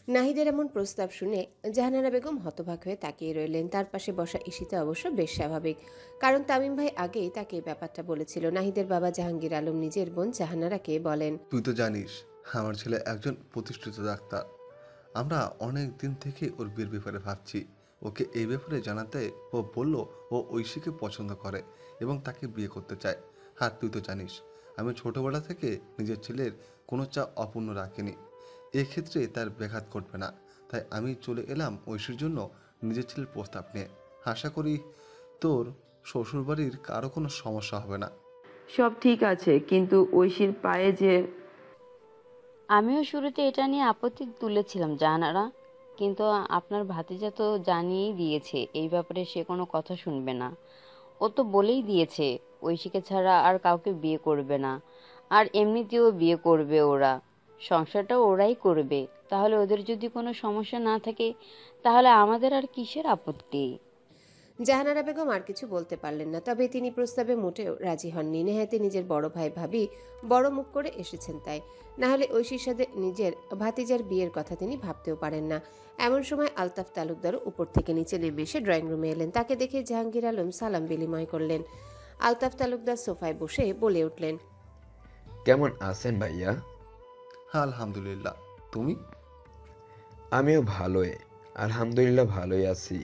নাহিদের এমন প্রস্তাব শুনে জাহানারা বেগম হতবাক হয়ে তাকিয়ে রইলেন। তার পাশে বসা ঈশিতা অবশ্য বেশ স্বাভাবিক, কারণ তামিম ভাই আগেই তাকে এই ব্যাপারটা বলেছিল। নাহিদের বাবা জাহাঙ্গীর আলম নিজের বোন জাহানারাকে বলেন, তুই তো জানিস আমার ছেলে একজন প্রতিষ্ঠিত ডাক্তার। আমরা অনেক দিন থেকে ওর বিয়ের ব্যাপারে ভাবছি। ওকে এই ব্যাপারে জানাতে ও বলল ও ঐশীকে পছন্দ করে এবং তাকে বিয়ে করতে চায়। আর তুই তো জানিস আমি ছোটবেলা থেকে নিজের ছেলের কোনো চা অপূর্ণ রাখিনি। এক্ষেত্রে তার ব্যাঘাত ঘটবে না, তাই আমি চলে এলাম ঐশীর জন্য নিজের ছেলের প্রস্তাব নিয়ে। আশা করি তোর শ্বশুরবাড়ির কারো কোনো সমস্যা হবে না। সব ঠিক আছে, কিন্তু ঐশীর পায়ে যে। আমিও শুরুতে এটা নিয়ে আপত্তি তুলেছিলাম জাহানারা, কিন্তু আপনার ভাতিজা তো জানিয়েই দিয়েছে এই ব্যাপারে সে কোনো কথা শুনবে না। ও তো বলেই দিয়েছে ঐশীকে ছাড়া আর কাউকে বিয়ে করবে না। আর এমনিতেও বিয়ে করবে ওরা, সংসারটাও ওরাই করবে। তাহলে ওদের যদি কোনো সমস্যা না থাকে তাহলে আমাদের আর কিসের আপত্তি? জাহানারা বেগম আর কিছু বলতে পারলেন না। তবে তিনি প্রস্তাবে মোটেও রাজি হননি। নেহাতে নিজের বড় ভাই ভাবি বড় মুখ করে এসেছেন তাই, না হলে ঐশীর সাথে নিজের ভাতিজার বিয়ের কথা তিনি ভাবতেও পারেন না। এমন সময় আলতাফ তালুকদারও উপর থেকে নিচে নেমে এসে ড্রয়িং রুমে এলেন। তাকে দেখে জাহাঙ্গীর আলম সালাম বিনিময় করলেন। আলতাফ তালুকদার সোফায় বসে বলে উঠলেন, কেমন আছেন ভাইয়া? হ্যাঁ আলহামদুলিল্লাহ, তুমি? আমিও ভালোই, আলহামদুলিল্লাহ ভালোই আছি।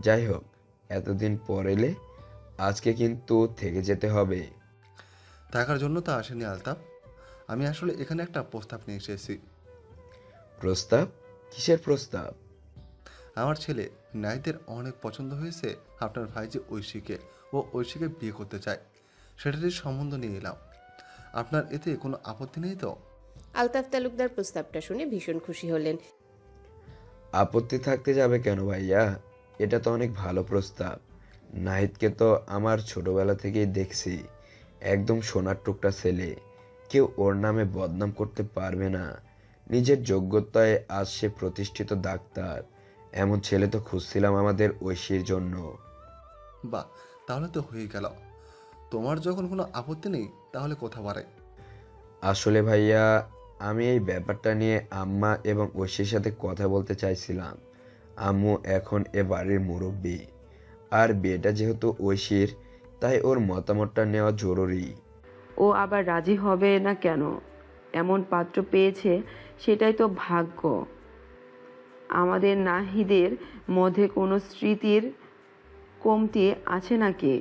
যাই হোক, এতদিন পর এলে, আজকে কিন্তু থেকে যেতে হবে। থাকার জন্য তো আসেনি আলতাফ, আমি আসলে এখানে একটা প্রস্তাব নিয়ে এসেছি। প্রস্তাব? কিসের প্রস্তাব? আমার ছেলে নাইদের অনেক পছন্দ হয়েছে আপনার ভাই যে ঐশীকে, ও ঐশীকে বিয়ে করতে চায়, সেটারই সম্বন্ধ নিয়ে এলাম। আপনার এতে কোনো আপত্তি নেই তো? আলতাফ তালুকদার প্রস্তাবটা শুনে ভীষণ খুশি হলেন। আপত্তি থাকতে যাবে কেন ভাইয়া? এটা তো অনেক ভালো প্রস্তাব। নাহিদকে তো আমার ছোটবেলা থেকেই দেখছি, একদম সোনার টুকরা ছেলে। কেউ ওর নামে বদনাম করতে পারবে না। নিজের যোগ্যতায় আজ সে প্রতিষ্ঠিত ডাক্তার। এমন ছেলে তো খুঁজছিলাম আমাদের ঐশীর জন্য। বাহ, তাহলে তো হয়ে গেল। তোমার যখন কোনো আপত্তি নেই তাহলে কথা বাড়ে। আসলে ভাইয়া, আমি এই ব্যাপারটা নিয়ে আম্মা এবং ঐশীর সাথে কথা বলতে চাইছিলাম। আম্মু এখন এ বাড়ির মুরব্বী, আর বিয়েটা যেহেতু ঐশীর, তাই ওর মতামতটা নেওয়া জরুরি। ও আবার রাজি হবে না কেন? এমন পাত্র পেয়েছে, সেটাই তো ভাগ্য। আমাদের নাহিদের মধ্যে কোনো স্মৃতির কমতি আছে নাকি?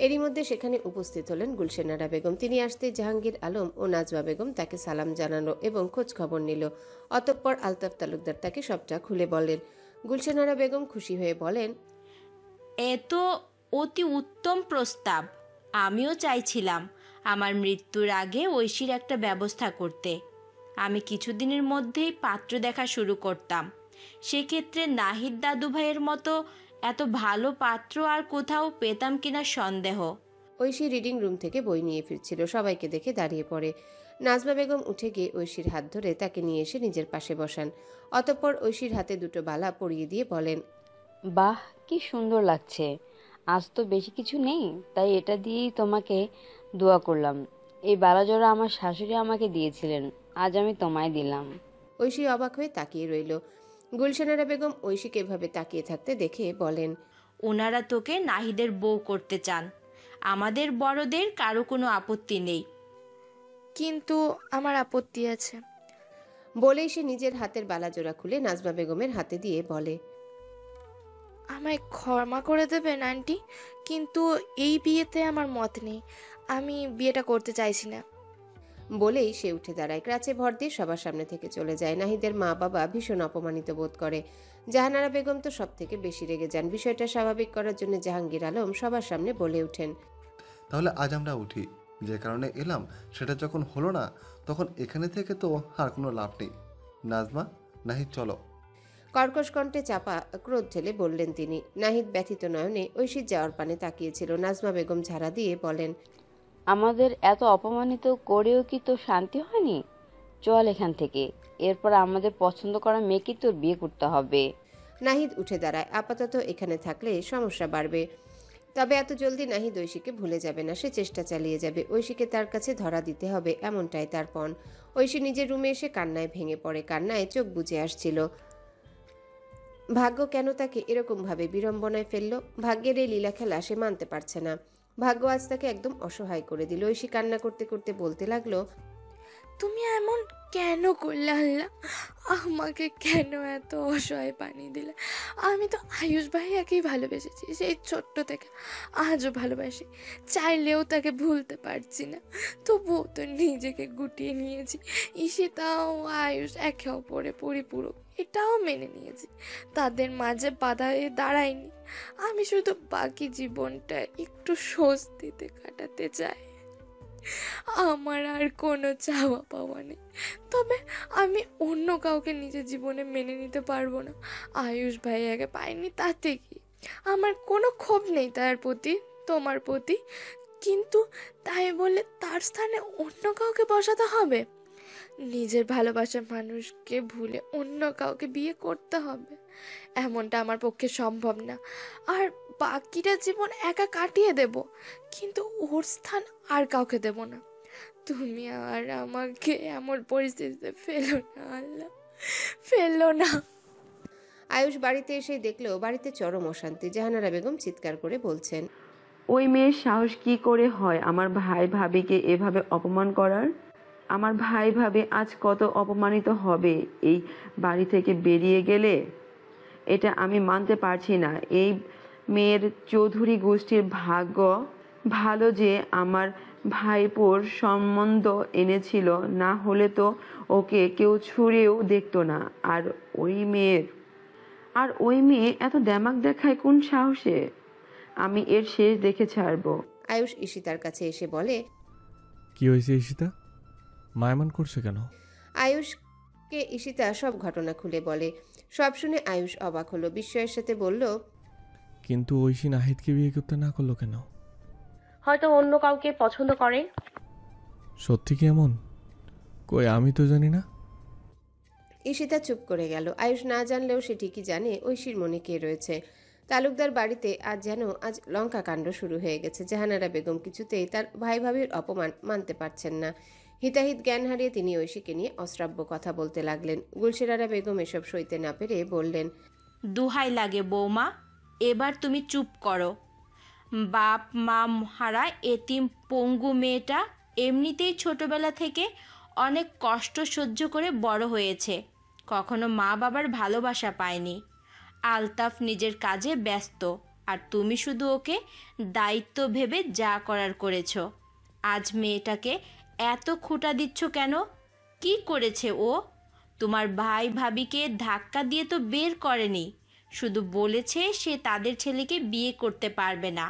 এরই মধ্যে সেখানে উপস্থিত হলেন গুলশেনারা বেগম। তিনি আসতে জাহাঙ্গীর আলম ও নাজমা বেগম তাকে সালাম জানালো এবং খোঁজ খবর নিল। অতঃপর আলতাফ তালুকদার তাকে সবটা খুলে বলেন। গুলশেনারা বেগম খুশি হয়ে বলেন, এ তো অতি উত্তম প্রস্তাব। আমিও চাইছিলাম আমার মৃত্যুর আগে ঐশীর একটা ব্যবস্থা করতে। আমি কিছুদিনের মধ্যেই পাত্র দেখা শুরু করতাম। সেক্ষেত্রে নাহিদ দাদু ভাইয়ের মতো এত ভালো পাত্র আর কোথাও পেতাম কিনা সন্দেহ। ঐশী রিডিং রুম থেকে বই নিয়ে ফিরছিল। সবাইকে দেখে দাঁড়িয়ে পড়ে। নাজমা বেগম উঠে গিয়ে ঐশীর হাত ধরে তাকে নিয়ে এসে নিজের পাশে বসান। অতঃপর ঐশীর হাতে দুটো বালা পরিয়ে দিয়ে বলেন, বাহ, কি সুন্দর লাগছে। আজ তো বেশি কিছু নেই, তাই এটা দিয়েই তোমাকে দোয়া করলাম। এই বালাজোড়া আমার শাশুড়ি আমাকে দিয়েছিলেন, আজ আমি তোমায় দিলাম। ঐশী অবাক হয়ে তাকিয়ে রইল। গুলশেনারা বেগম ঐশীকে এভাবে তাকিয়ে থাকতে দেখে বলেন, ওনারা তোকে নাহিদের বউ করতে চান। আমাদের বড়দের কারো কোনো আপত্তি নেই। কিন্তু আমার আপত্তি আছে। বলেই সে নিজের হাতের বালাজোড়া খুলে নাজমা বেগমের হাতে দিয়ে বলে, আমায় ক্ষমা করে দেবেন আন্টি, কিন্তু এই বিয়েতে আমার মত নেই। আমি বিয়েটা করতে চাইছি না। বলেই সে উঠে দাঁড়ায়। ক্রাচে ভর দিয়ে সবার সামনে থেকে চলে যায়। নাহিদের মা বাবা ভীষণ অপমানিত বোধ করে। জাহানারা বেগম তো সব থেকে বেশি রেগে যান। বিষয়টা স্বাভাবিক করার জন্য জাহাঙ্গীর আলম সবার সামনে বলে ওঠেন, তাহলে আজ আমরা উঠি। যে কারণে এলাম সেটা যখন হলো না, তখন এখানে থেকে তো আর কোনো লাভ নেই। নাজমা, নাহিদ চলো। কর্কশ কণ্ঠে চাপা ক্রোধ ঢেলে বললেন তিনি। নাহিদ ব্যথিত নয়নে ঐশীর যাওয়ার পানে তাকিয়েছিল। নাজমা বেগম ঝাড়া দিয়ে বলেন, আমাদের এত অপমানিত করেও কি তোর শান্তি হয়নি? চল এখান থেকে। এরপর আমাদের পছন্দ করা মেয়েকে তোর বিয়ে করতে হবে। নাহিদ উঠে দাঁড়ায়। আপাতত এখানে থাকলে সমস্যা বাড়বে। তবে এত জলদি নাহিদ ঐশীকে ভুলে যাবে না, সে চেষ্টা চালিয়ে যাবে। ঐশীকে তার কাছে ধরা দিতে হবে, এমনটাই তার পণ। ঐশী নিজের রুমে এসে কান্নায় ভেঙে পড়ে, কান্নায় চোখ বুজে আসছিল। ভাগ্য কেন তাকে এরকম ভাবে বিড়ম্বনায় ফেললো? ভাগ্যের এই লীলা খেলা সে মানতে পারছে না। ভাগ্য আজ তাকে একদম অসহায় করে দিল। ঐশী কান্না করতে করতে বলতে লাগলো, তুমি এমন কেন করলে আল্লাহ? আমাকে কেন এত অসহায় বানিয়ে দিলে? আমি তো আয়ুষ ভাইয়াকেই ভালোবেসেছি সেই ছোট্ট থেকে, আজও ভালোবাসি, চাইলেও তাকে ভুলতে পারছি না। তবুও তো নিজেকে গুটিয়ে নিয়েছি। ঈশিতাও আয়ুষ একে অপরে পরিপূরক, এটাও মেনে নিয়েছি। তাদের মাঝে বাধা হয়ে দাঁড়ায়নি। আমি শুধু বাকি জীবনটা একটু স্বস্তিতে কাটাতে চাই। আমার আর কোনো চাওয়া পাওয়া নেই। তবে আমি অন্য কাউকে নিজের জীবনে মেনে নিতে পারবো না। আয়ুষ ভাইয়াকে পাইনি তাতে কি? আমার কোনো ক্ষোভ নেই তার প্রতি, তোমার প্রতি। কিন্তু তাই বলে তার স্থানে অন্য কাউকে বসাতে হবে? নিজের ভালোবাসার মানুষকে ভুলে অন্য কাউকে বিয়ে করতে হবে? এমনটা আমার পক্ষে সম্ভব না। আর বাকিটা জীবন একা কাটিয়ে দেব, কিন্তু ওর স্থান আর কাউকে দেব না। তুমি আর আমাকে এমন পরিস্থিতিতে ফেলো না আল্লাহ, ফেলো না। আয়ুষ বাড়িতে এসে দেখলো বাড়িতে চরম অশান্তি। জাহানারা বেগম চিৎকার করে বলছেন, ওই মেয়ের সাহস কি করে হয় আমার ভাই ভাবিকে এভাবে অপমান করার? আমার ভাই ভাবি আজ কত অপমানিত হবে এই বাড়ি থেকে বেরিয়ে গেলে। এটা আমি মানতে পারছি না। এই মেয়ের চৌধুরী গোষ্ঠীর ভাগ্য ভালো যে আমার ভাইপোর সম্বন্ধ এনেছিল, না হলে তো ওকে কেউ ছুঁড়েও দেখতো না। আর ওই মেয়ে এত দেমাক দেখায় কোন সাহসে? আমি এর শেষ দেখে ছাড়বো। আয়ুষ ঈশিতার কাছে এসে বলে, কি হয়েছে ঈশিতা, মায়ামান করছে কেন? আয়ুষকে ঈশিতা সব ঘটনা খুলে বলে। সব শুনে আয়ুষ অবাক হলো, বিস্ময়ের সাথে বলল, কিন্তু ঐশী নাহিদকে বিয়ে করতে না করলো কেন? হয়তো অন্য কাউকে পছন্দ করে। সত্যি কি এমন? কই, আমি তো জানি না। ঈশিতা চুপ করে গেল। আয়ুষ না জানলেও সে ঠিকই জানে ঐশীর মনে কে রয়েছে। তালুকদার বাড়িতে আজ লঙ্কা কাণ্ড শুরু হয়ে গেছে। জাহানারা বেগম কিছুতেই তার ভাই ভাবির অপমান মানতে পারছেন না। হিতাহিত জ্ঞান হারিয়ে তিনি ঐশীকে নিয়ে অশ্রাব্য কথা বলতে লাগলেন। গুলশেরারা বেগম এসব সইতে না পেরে বললেন, দুহাই লাগে বৌমা, এবার তুমি চুপ করো। বাপ মা হারা এতিম পঙ্গু মেয়েটা এমনিতেই ছোটবেলা থেকে অনেক কষ্ট সহ্য করে বড় হয়েছে, কখনো মা বাবার ভালোবাসা পায়নি। আলতাফ নিজের কাজে ব্যস্ত, আর তুমি শুধু ওকে দায়িত্ব ভেবে যা করার করেছো। আজ মেয়েটাকে এত খোঁটা দিচ্ছ কেন? কি করেছে ও? তোমার ভাই ভাবিকে ধাক্কা দিয়ে তো বের করেনি, শুধু বলেছে সে তাদের ছেলেকে বিয়ে করতে পারবে না।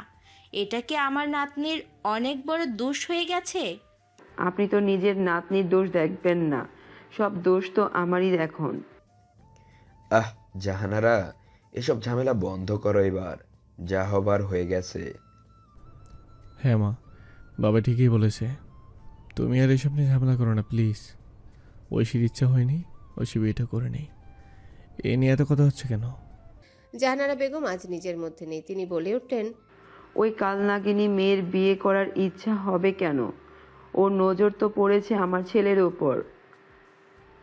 এটা কি আমার নাতনির অনেক বড় দোষ হয়ে গেছে? আপনি তো নিজের নাতনির দোষ দেখবেন না, সব দোষ তো আমারই এখন। জাহানারা, এসব ঝামেলা বন্ধ করো এবার, যা হবার হয়ে গেছে। হ্যাঁ মা, বাবা ঠিকই বলেছে। তুমি আর এসব নিয়ে ঝামেলা করো না প্লিজ। ঐশীর ইচ্ছা হয়নি, ঐশী বিয়েটা করে নেই, এ নিয়ে এত কথা হচ্ছে কেন? জাহানারা বেগম আজ নিজের মধ্যে নেই। তিনি বলে উঠলেন, ওই কালনাগিনী মেয়ের বিয়ে করার ইচ্ছা হবে কেন? ওর নজর তো পড়েছে আমার ছেলের ওপর।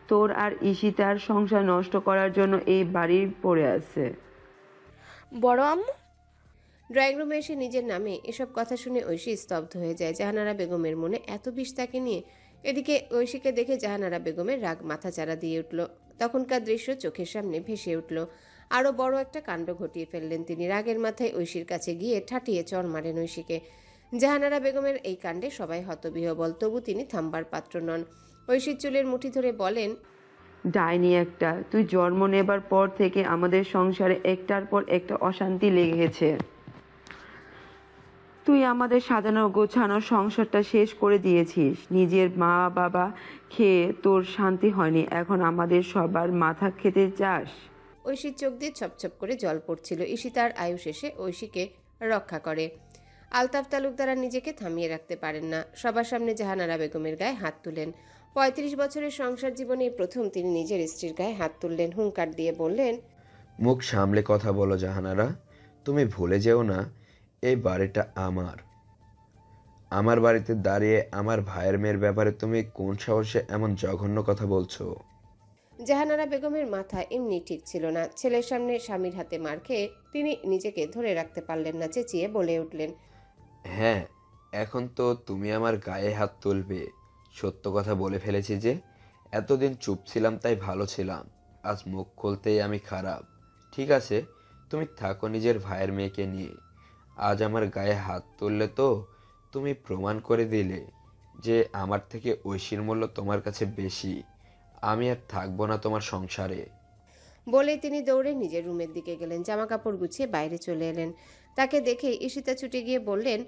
তোর আর ঈশিতার সংসার নষ্ট করার জন্য এই বাড়ি পড়ে আছে। বড় আম্মু? ড্রয়িং রুমে এসে নিজের নামে এসব কথা শুনে ঐশী স্তব্ধ হয়ে যায়। জাহানারা বেগমের মনে এত বিষ তাকে নিয়ে। এদিকে ঐশীকে দেখে জাহানারা বেগমের রাগ মাথাচাড়া দিয়ে উঠল। তখনকার দৃশ্য চোখের সামনে ভেসে উঠল। আরও বড় একটা কাণ্ড ঘটিয়ে ফেললেন তিনি। রাগের মাথায় ঐশীর কাছে গিয়ে ঠাটিয়ে চড় মারেন ঐশীকে। জাহানারা বেগমের এই কাণ্ডে সবাই হতবিহ্বল, তবু তিনি থামবার পাত্র নন। ঐশীর চুলের মুঠি ধরে বলেন, ডাইনি একটা, তুই জন্ম নেবার পর থেকে আমাদের সংসারে একটার পর একটা অশান্তি লেগে গেছে। তুই আমাদের সাজানো গোছানো সংসারটা শেষ করে দিয়েছিস। নিজের মা বাবা খেয়ে তোর শান্তি হয়নি, এখন আমাদের সবার মাথা খেতে চাস? ঐশীর চোখ দিয়ে ছপছপ করে জল পড়ছিল। ঈশিতার আয়ুষ এসে ঐশীকে রক্ষা করে। আলতাফ তালুকদার আর নিজেকে থামিয়ে রাখতে পারেন না। সবার সামনে জাহানারা বেগমের গায়ে হাত তুলেন। ৩৫ বছরের সংসার জীবনে প্রথম তিনি নিজের স্ত্রীর গায়ে হাত তুললেন। হুঙ্কার দিয়ে বললেন, মুখ সামলে কথা বলো জাহানারা, তুমি ভুলে যেও না এই বাড়িটা আমার বাড়িতে দাঁড়িয়ে আমার ভাইয়ের মেয়ের ব্যাপারে তুমি কোন সাহসে এমন জঘন্য কথা বলছো? জাহানারা বেগমের মাথা এমনি ঠিক ছিল না। ছেলের সামনে স্বামীর হাতে মার খেয়ে তিনি নিজেকে ধরে রাখতে পারলেন না, চেঁচিয়ে বলে উঠলেন, হ্যাঁ, এখন তো তুমি আমার গায়ে হাত তুলবে। সত্য কথা বলে ফেলেছি যে এতদিন চুপ ছিলাম তাই ভালো ছিলাম, আজ মুখ খুলতেই আমি খারাপ। ঠিক আছে, তুমি থাকো নিজের ভাইয়ের মেয়েকে নিয়ে। আজ আমার গায়ে হাত তুললে তো তুমি প্রমাণ করে দিলে যে আমার থেকে ঐশীর মূল্য তোমার কাছে বেশি। আমি আর থাকবো না তোমার সংসারে। বলেই তিনি দৌড়ে নিজের রুমের দিকে গেলেন। জামা কাপড় গুছিয়ে বাইরে চলে এলেন। তাকে দেখে ঈশিতা ছুটে গিয়ে বললেন,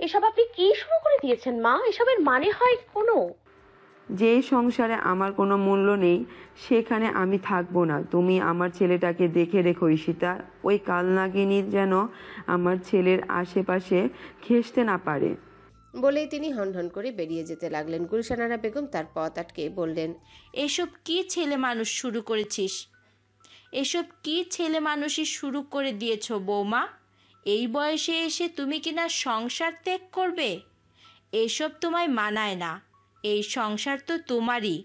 এসব আপনি কি শুরু করে দিয়েছেন মা? এসবের মানে হয় কোনো? যেই সংসারে আমার কোনো মূল্য নেই সেখানে আমি থাকবো না। তুমি আমার ছেলেটাকে দেখে রেখো ঈশিতা, ওই কালনাগিনী যেন আমার ছেলের আশেপাশে ঘেঁষতে না পারে। বলেই তিনি হনহন করে বেরিয়ে যেতে লাগলেন। গুলশানারা বেগম তার পথ আটকে বললেন, এসব কি ছেলে মানুষ শুরু করেছিস? এসব কি ছেলে মানুষই শুরু করে দিয়েছো বৌমা? এই বয়সে এসে তুমি কিনা সংসার ত্যাগ করবে? এসব তোমায় মানায় না। এই সংসার তো তোমারই।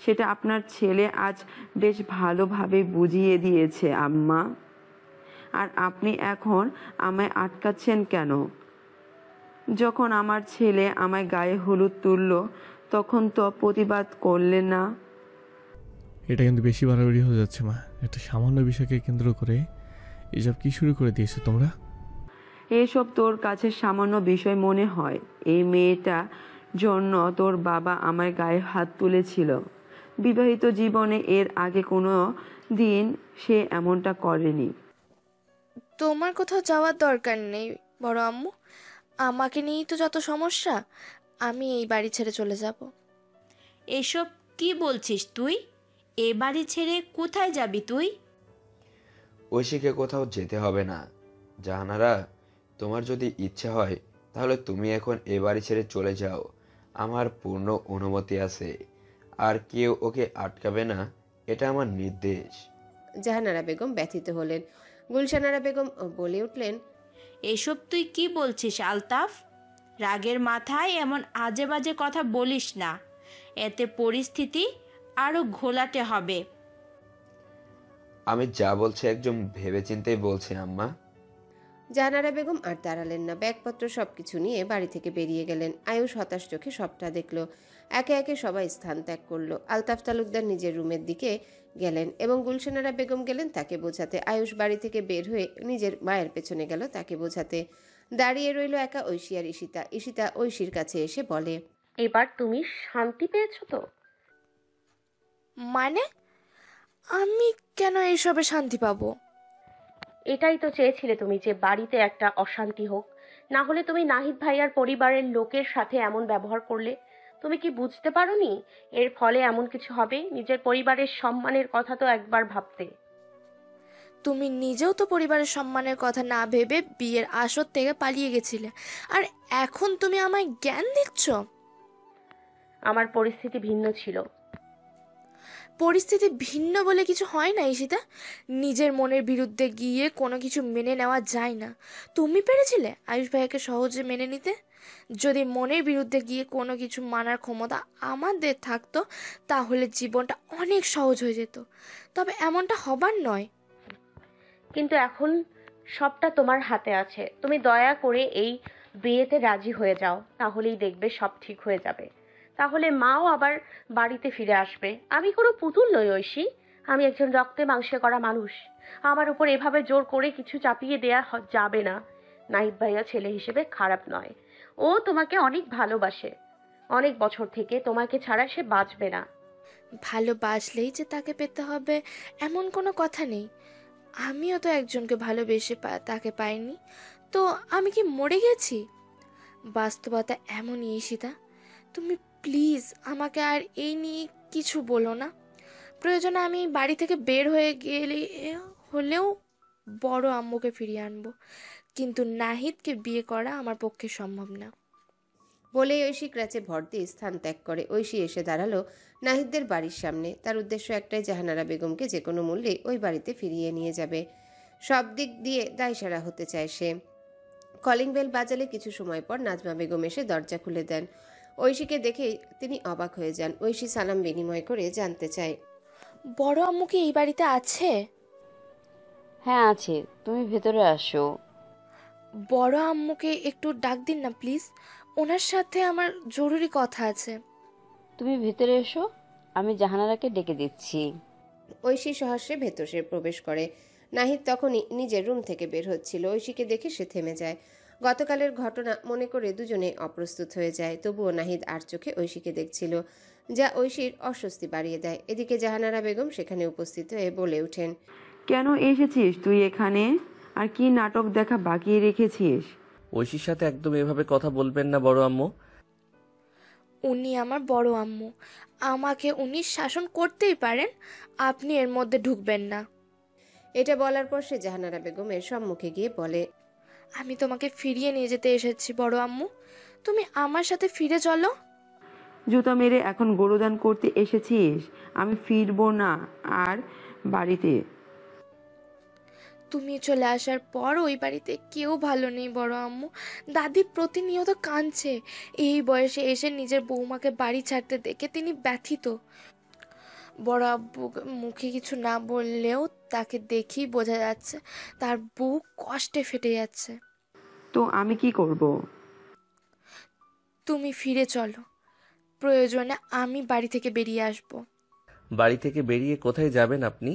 সেটা আপনার ছেলে আজ বেশ ভালোভাবে বুঝিয়ে দিয়েছে আম্মা। আর আপনি এখন আমায় আটকাচ্ছেন কেন? যখন আমার ছেলে আমায় গায়ে হলুদ তুলল তখন তো প্রতিবাদ করলেন না। এটা কিন্তু বেশি বাড়াবাড়ি হয়ে যাচ্ছে মা। একটা সামান্য বিষয়কে কেন্দ্র করে এসব কি শুরু করে দিয়েছো তোমরা? এসব তোর কাছে সামান্য বিষয় মনে হয়? এই মেয়েটা জন্য তোর বাবা আমার গায়ে হাত তুলেছিল। বিবাহিত জীবনে এর আগে কোনো দিন সে এমনটা করেনি। তোমার কোথাও যাওয়ার দরকার নেই বড় আম্মু। আমাকে নিয়েই তো যত সমস্যা। আমি এই বাড়ি ছেড়ে চলে যাব। এসব কি বলছিস তুই? এ বাড়ি ছেড়ে কোথায় যাবি তুই? ঐশীকে কোথাও যেতে হবে না। জাহানারা, তোমার যদি ইচ্ছে হয় তাহলে তুমি এখন এ বাড়ি ছেড়ে চলে যাও। আমার পূর্ণ অনুমতি আছে, আর কেউ ওকে আটকাবে না, এটা আমার নির্দেশ। জাহানারা বেগম ব্যথিত হলেন। গুলশানারা বেগম বলে উঠলেন, এসব তুই কি বলছিস আলতাফ? রাগের মাথায় এমন আজে বাজে কথা বলিস না। এতে পরিস্থিতি আরো ঘোলাটে হবে। আমি যা বলছি একদম ভেবেচিন্তেই বলছি আম্মা। জাহানারা বেগম আর দাঁড়ালেন না। ব্যাগপত্র সবকিছু নিয়ে বাড়ি থেকে বেরিয়ে গেলেন। আয়ুষ হতাশ চোখে সবটা দেখল। একে একে সবাই স্থান ত্যাগ করলো। আলতাফ তালুকদার নিজের রুমের দিকে গেলেন এবং গুলশানারা বেগম গেলেন তাকে বোঝাতে। আয়ুষ বাড়ি থেকে বের হয়ে নিজের মায়ের পেছনে গেল তাকে বোঝাতে। দাঁড়িয়ে রইল একা ঐশী আর ঈশিতা। ঈশিতা ঐশীর কাছে এসে বলে, এবার তুমি শান্তি পেয়েছো তো? মানে আমি কেন এইসবে শান্তি পাবো? এটাই তো চেয়েছিলে তুমি, যে বাড়িতে একটা অশান্তি হোক। না হলে তুমি নাহিদ ভাইয়ার পরিবারের লোকের সাথে এমন ব্যবহার করলে। তুমি কি বুঝতে পারোনি এর ফলে এমন কিছু হবে? নিজের পরিবারের সম্মানের কথা তো একবার ভাবতে। তুমি নিজেও তো পরিবারের সম্মানের কথা না ভেবে বিয়ের আসর থেকে পালিয়ে গেছিলে, আর এখন তুমি আমায় জ্ঞান দিচ্ছ? আমার পরিস্থিতি ভিন্ন ছিল। পরিস্থিতি ভিন্ন বলে কিছু হয় না ঈশিতা। নিজের মনের বিরুদ্ধে গিয়ে কোনো কিছু মেনে নেওয়া যায় না। তুমি পেরেছিলে আয়ুষ ভাইয়াকে সহজে মেনে নিতে? যদি মনের বিরুদ্ধে গিয়ে কোনো কিছু মানার ক্ষমতা আমাদের থাকতো তাহলে জীবনটা অনেক সহজ হয়ে যেত। তবে এমনটা হবার নয়। কিন্তু এখন সবটা তোমার হাতে আছে। তুমি দয়া করে এই বিয়েতে রাজি হয়ে যাও, তাহলেই দেখবে সব ঠিক হয়ে যাবে। তাহলে মাও আবার বাড়িতে ফিরে আসবে। আমি কোনো পুতুল নই ঐশী। আমি একজন রক্তে মাংসে করা মানুষ। আমার উপর এভাবে জোর করে কিছু চাপিয়ে দেয়া যাবে না। নাহিদ ভাইয়া ছেলে হিসেবে খারাপ নয়। ও তোমাকে অনেক ভালোবাসে। অনেক বছর থেকে তোমাকে ছাড়া সে বাঁচবে না। ভালোবাসলেই যে তাকে পেতে হবে এমন কোনো কথা নেই। আমিও তো একজনকে ভালোবেসে তাকে পাইনি, তো আমি কি মরে গেছি? বাস্তবতা এমনই ঈশিতা। তুমি প্লিজ আমাকে আর এই নিয়ে কিছু বলো না। প্রয়োজনে আমি বাড়ি থেকে বের হয়ে গেলে হলেও বড় আম্মুকে ফিরিয়ে আনবো, কিন্তু নাহিদকে বিয়ে করা আমার পক্ষে সম্ভব না। বলেই ঐশী ক্রাচে ভর দিয়ে স্থান ত্যাগ করে। ঐশী এসে দাঁড়ালো নাহিদদের বাড়ির সামনে। তার উদ্দেশ্য একটাই, জাহানারা বেগমকে যে কোনো মূল্যে ওই বাড়িতে ফিরিয়ে নিয়ে যাবে। সব দিক দিয়ে দায়সারা হতে চায় সে। কলিং বেল বাজালে কিছু সময় পর নাজমা বেগম এসে দরজা খুলে দেন। ঐশীকে দেখে তিনি অবাক হয়ে যান। ঐশী সালাম বিনিময় করে জানতে চায়, বড় আম্মু কি এই বাড়িতে আছে? হ্যাঁ আছে, তুমি ভেতরে আসো। বড় আম্মুকে একটু ডাক দিন না প্লিজ, ওনার সাথে আমার জরুরি কথা আছে। তুমি ভেতরে এসো, আমি জাহানারাকে ডেকে দিচ্ছি। ঐশী সহস্রে ভেতরে প্রবেশ করে। নাহিদ তখনই নিজের রুম থেকে বের হচ্ছিল। ঐশীকে দেখে সে থেমে যায়। গতকালের ঘটনা মনে করে দুজনে অপ্রস্তুত হয়ে যায়। তবুও নাহিদ আর চোখে ঐশীকে দেখছিল, যা ঐশীর অস্বস্তি বাড়িয়ে দেয়। এদিকে জাহানারা বেগম সেখানে উপস্থিত হয়ে বলে ওঠেন, কেন এসেছিস তুই এখানে? আর কি নাটক দেখা বাকি রেখেছিস? ঐশীর সাথে একদম এভাবে কথা বলবেন না বড় আম্মু। উনি আমার বড় আম্মু, আমাকে উনি শাসন করতেই পারেন, আপনি এর মধ্যে ঢুকবেন না। এটা বলার পর সে জাহানারা বেগমের সম্মুখে গিয়ে বলে, আমি তোমাকে ফিরিয়ে নিয়ে যেতে এসেছি বড় আম্মু, তুমি আমার সাথে ফিরে চলো। জুতা মেরে এখন গরুদান করতে এসেছিস? আমি ফিরবো না আর বাড়িতে। তুমি চলে আসার পর ওই বাড়িতে কেউ ভালো নেই বড় আম্মু। দাদি প্রতিনিয়ত কাঁদছে, এই বয়সে এসে নিজের বৌমাকে বাড়ি ছাড়তে দেখে তিনি ব্যথিত। বড় আব্বু মুখে কিছু না বললেও তাকে দেখেই বোঝা যাচ্ছে তার বুক কষ্টে ফেটে যাচ্ছে। তো আমি কি করব? তুমি ফিরে চলো, প্রয়োজনে আমি বাড়ি থেকে বেরিয়ে আসব। বাড়ি থেকে বেরিয়ে কোথায় যাবেন আপনি?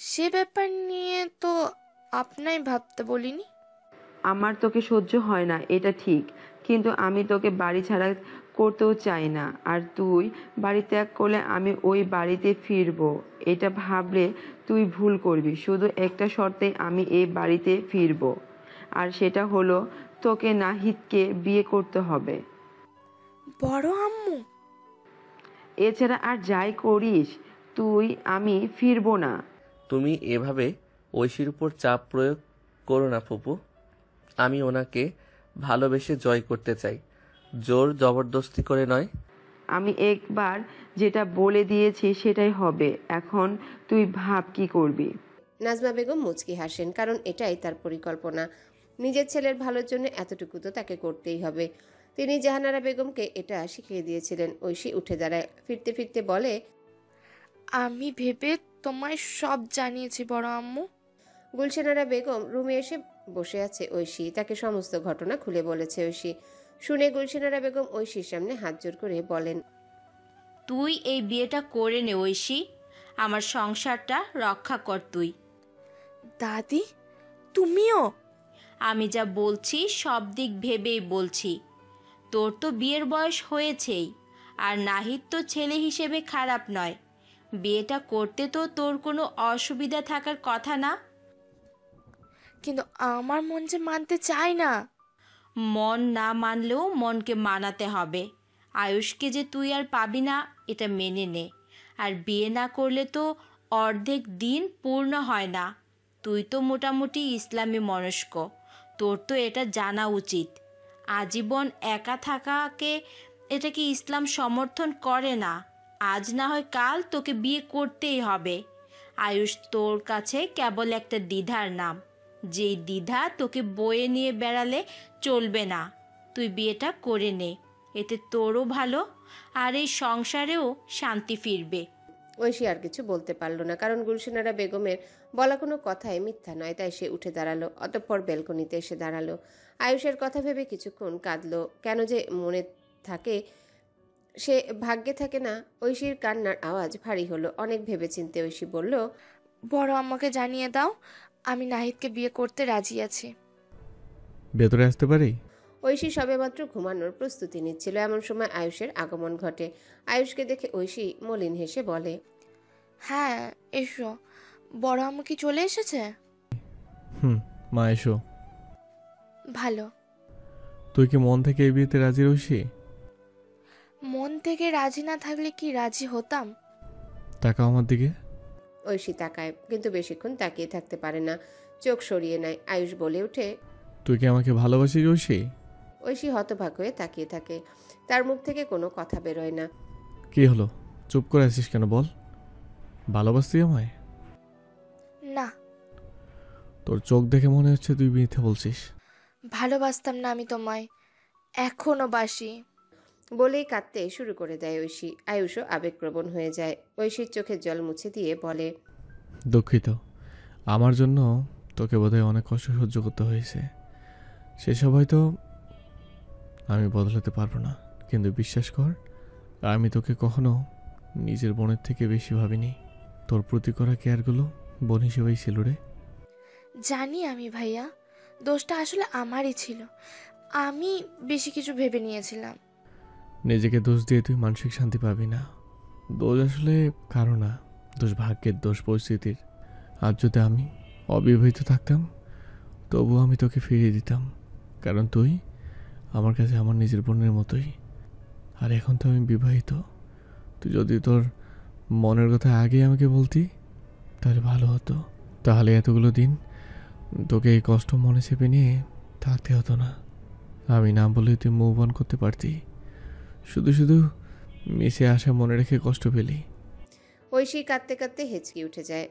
সে ব্যাপার নিয়ে তো আপনাই ভাবতে বলিনি। আমার তোকে সহ্য হয় না এটা ঠিক, কিন্তু আমি তোকে বাড়ি ছাড়া করতেও চাই না। আর তুই বাড়ি ত্যাগ করলে আমি ওই বাড়িতে ফিরবো, এটা ভাবলে তুই ভুল করবি। শুধু একটা শর্তে আমি এই বাড়িতে ফিরবো, আর সেটা হলো তোকে নাহিদকে বিয়ে করতে হবে। বড় আম্মু, এছাড়া আর যাই করিস তুই, আমি ফিরবো না। তুমি এভাবে ঐশীর উপর চাপ প্রয়োগ করো না ফুপু। আমি ওনাকে ভালোবেসে জয় করতে চাই, জোর জবরদস্তি করে নয়। আমি একবার যেটা বলে দিয়েছি সেটাই হবে, এখন তুই ভাব কি করবি। নাজমা বেগম মুচকি হাসেন, কারণ এটাই তার পরিকল্পনা। নিজের ছেলের ভালোর জন্য এতটুকু তো তাকে করতেই হবে। তিনি জাহানারা বেগমকে এটা শিখিয়ে দিয়েছিলেন। ঐশী উঠে দাঁড়ায়, ফিরতে ফিরতে বলে, আমি ভেবে তোমায় সব জানিয়েছি বড় আম্মু। গুলশানারা বেগম রুমে এসে বসে আছে ঐশী, তাকে সমস্ত ঘটনা খুলে বলেছে ঐশী। শুনে গুলশানারা বেগম ঐশীর সামনে হাত জোর করে বলেন, তুই এই বিয়েটা করে নে ঐশী, আমার সংসারটা রক্ষা কর তুই। দাদি, তুমিও? আমি যা বলছি সব দিক ভেবেই বলছি। তোর তো বিয়ের বয়স হয়েছেই, আর নাহিদ তো ছেলে হিসেবে খারাপ নয়। বিয়েটা করতে তো তোর কোনো অসুবিধা থাকার কথা না। কিন্তু আমার মন যে মানতে চায় না। মন না মানলেও মনকে মানাতে হবে। আয়ুষকে যে তুই আর পাবি না এটা মেনে নে। আর বিয়ে না করলে তো অর্ধেক দিন পূর্ণ হয় না। তুই তো মোটামুটি ইসলামী মনস্ক, তোর তো এটা জানা উচিত। আজীবন একা থাকাকে এটা কি ইসলাম সমর্থন করে না? আজ না হয় কাল তোকে বিয়ে করতেই হবে। আয়ুষ তোর কাছে কেবল একটা দ্বিধার নাম, যেই দ্বিধা তোকে বয়ে নিয়ে বেড়ালে চলবে না। তুই বিয়েটা করে নে, এতে তোরও ভালো আর এই সংসারেও শান্তি ফিরবে। ঐশী আর কিছু বলতে পারল না, কারণ গুলশানারা বেগমের বলা কোনো কথাই মিথ্যা নয়। তাই সে উঠে দাঁড়ালো, অতঃপর বেলকনিতে এসে দাঁড়ালো। আয়ুষের কথা ভেবে কিছুক্ষণ কাঁদলো। কেন যে মনে থাকে সে ভাগ্যে থাকে না। ঐশীর কান্নার আওয়াজ ভারী হলো। অনেক ভেবেচিন্তে ঐশী বলল, বড় আম্মাকে জানিয়ে দাও আমি নাহিদকে বিয়ে করতে রাজি আছি। ভেতরে আসতে পারি? ঐশী সবেমাত্র ঘুমানোর প্রস্তুতি নিচ্ছিল, এমন সময় আয়ুষের আগমন ঘটে। আয়ুষকে দেখে ঐশী মলিন হেসে বলে, হ্যাঁ এসো। বড় আম্মু কি চলে এসেছে? মা এসো। ভালো। তুই কি মন থেকে এই বিয়েতে রাজি রইছি? মন থেকে রাজি না থাকলে কি রাজি হতাম? তাকাও আমার দিকে। ঐশী তাকায়, কিন্তু বেশিক্ষণ তাকিয়ে থাকতে পারে না, চোখ সরিয়ে নেয়। আয়ুষ বলে ওঠে, তুই কি আমাকে ভালোবাসিস ঐশী? ঐশী হতবাক হয়ে তাকিয়ে থাকে, তার মুখ থেকে কোনো কথা বেরোয় না। কি হলো, চুপ করে আছিস কেন? বল, ভালোবাসতি আমায়? না। তোর চোখ দেখে মনে হচ্ছে তুই মিথ্যে বলছিস। ভালোবাসতাম না আমি তোমায়, এখনো বাসি। বলেই কাঁদতে শুরু করে দেয় ঐশী। আয়ুষও আবেগপ্রবণ হয়ে যায়। ঐশীর চোখের জল মুছে দিয়ে বলে, দুঃখিত, আমার জন্য তোকে বোধহয় অনেক কষ্ট সহ্য করতে হয়েছে। সেসব হয়তো আমি বদলাতে পারবো না, কিন্তু বিশ্বাস কর, আমি তোকে কখনো নিজের বোনের থেকে বেশি ভাবিনি। তোর প্রতি করা কেয়ারগুলো বোন হিসেবেই ছিল রে। জানি আমি ভাইয়া, দোষটা আসলে আমারই ছিল। আমি বেশি কিছু ভেবে নিয়েছিলাম। নিজেকে দোষ দিয়ে তুই মানসিক শান্তি পাবি না। দোষ আসলে কারো না, দোষ ভাগ্যের, দোষ পরিস্থিতির। আজ যদি আমি অবিবাহিত থাকতাম তবুও আমি তোকে ফিরিয়ে দিতাম, কারণ তুই আমার কাছে আমার নিজের বোনের মতোই। আর এখন তো আমি বিবাহিত। তুই যদি তোর মনের কথা আগে আমাকে বলতি তাহলে ভালো হতো। তাহলে এতগুলো দিন তোকে এই কষ্ট মনে চেপে নিয়ে থাকতে হতো না। আমি না বলে তুই মুভ অন করতে পারতি। শুধু শুধু মিশে আসা মনে রেখে কষ্ট পেলি। ঐশী কাঁদতে কাঁদতে হেঁচকি উঠে যায়।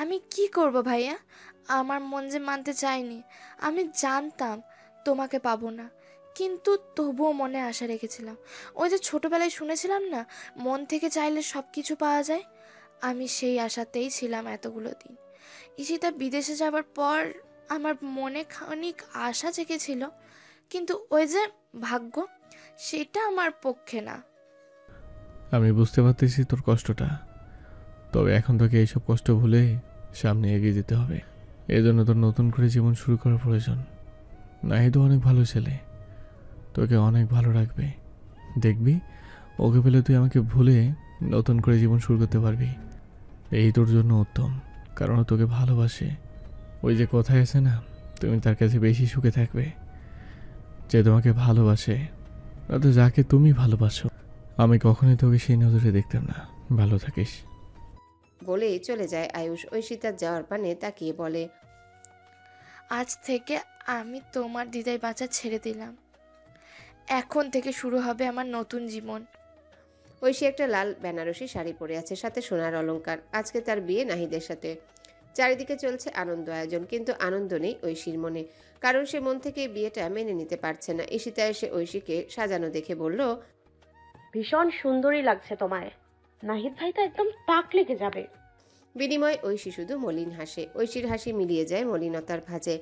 আমি কি করব ভাইয়া, আমার মন যে মানতে চায়নি। আমি জানতাম তোমাকে পাবো না, কিন্তু তবুও মনে আশা রেখেছিলাম। ওই যে ছোটবেলায় শুনেছিলাম না, মন থেকে চাইলে সব কিছু পাওয়া যায়। আমি সেই আশাতেই ছিলাম এতগুলো দিন। ঈশিতা বিদেশে যাবার পর আমার মনে খানিক আশা জেগেছিল, কিন্তু ওই যে ভাগ্য, সেটা আমার পক্ষে না। আমি বুঝতে পারতেছি তোর কষ্টটা, তবে এখন তোকে এইসব কষ্ট ভুলে সামনে এগিয়ে যেতে হবে। এই জন্য তোর নতুন করে জীবন শুরু করার প্রয়োজন। নাহিদও অনেক ভালো ছেলে, তোকে অনেক ভালো রাখবে। দেখবি ওকে পেলে তুই আমাকে ভুলে নতুন করে জীবন শুরু করতে পারবি। এই তোর জন্য উত্তম, কারণ ও তোকে ভালোবাসে। ওই যে কথায় আছে না, তুমি তার কাছে বেশি সুখে থাকবে যে তোমাকে ভালোবাসে, তো যাকে তুমি ভালোবাসো। আমি কখনোই তোকে সেই নজরে দেখতাম না। ভালো থাকিস। বলেই চলে যায় আয়ুষ। ঐশী তার যাওয়ার পানে তাকিয়ে বলে, আজ থেকে আমি তোমার দিদাই বাঁচা ছেড়ে দিলাম। এখন থেকে শুরু হবে আমার নতুন জীবন। ঐশী একটা লাল বেনারসি শাড়ি পরে আছে, সাথে সোনার অলংকার। আজকে তার বিয়ে নাহিদের সাথে। চারিদিকে চলছে আনন্দ আয়োজন, কিন্তু আনন্দ নেই ঐশীর মনে, কারণ সে মন থেকে এই বিয়েটা মেনে নিতে পারছে না। ঈশিতা এসে ঐশীকে সাজানো দেখে বলল, ভীষণ সুন্দরী লাগছে তোমায়। নাহিদ ভাই তো একদম তাক লেগে যাবে। বিনিময় ঐশী শুধু মলিন হাসে। ঐশীর হাসি মিলিয়ে যায় মলিনতার ভাঁজে।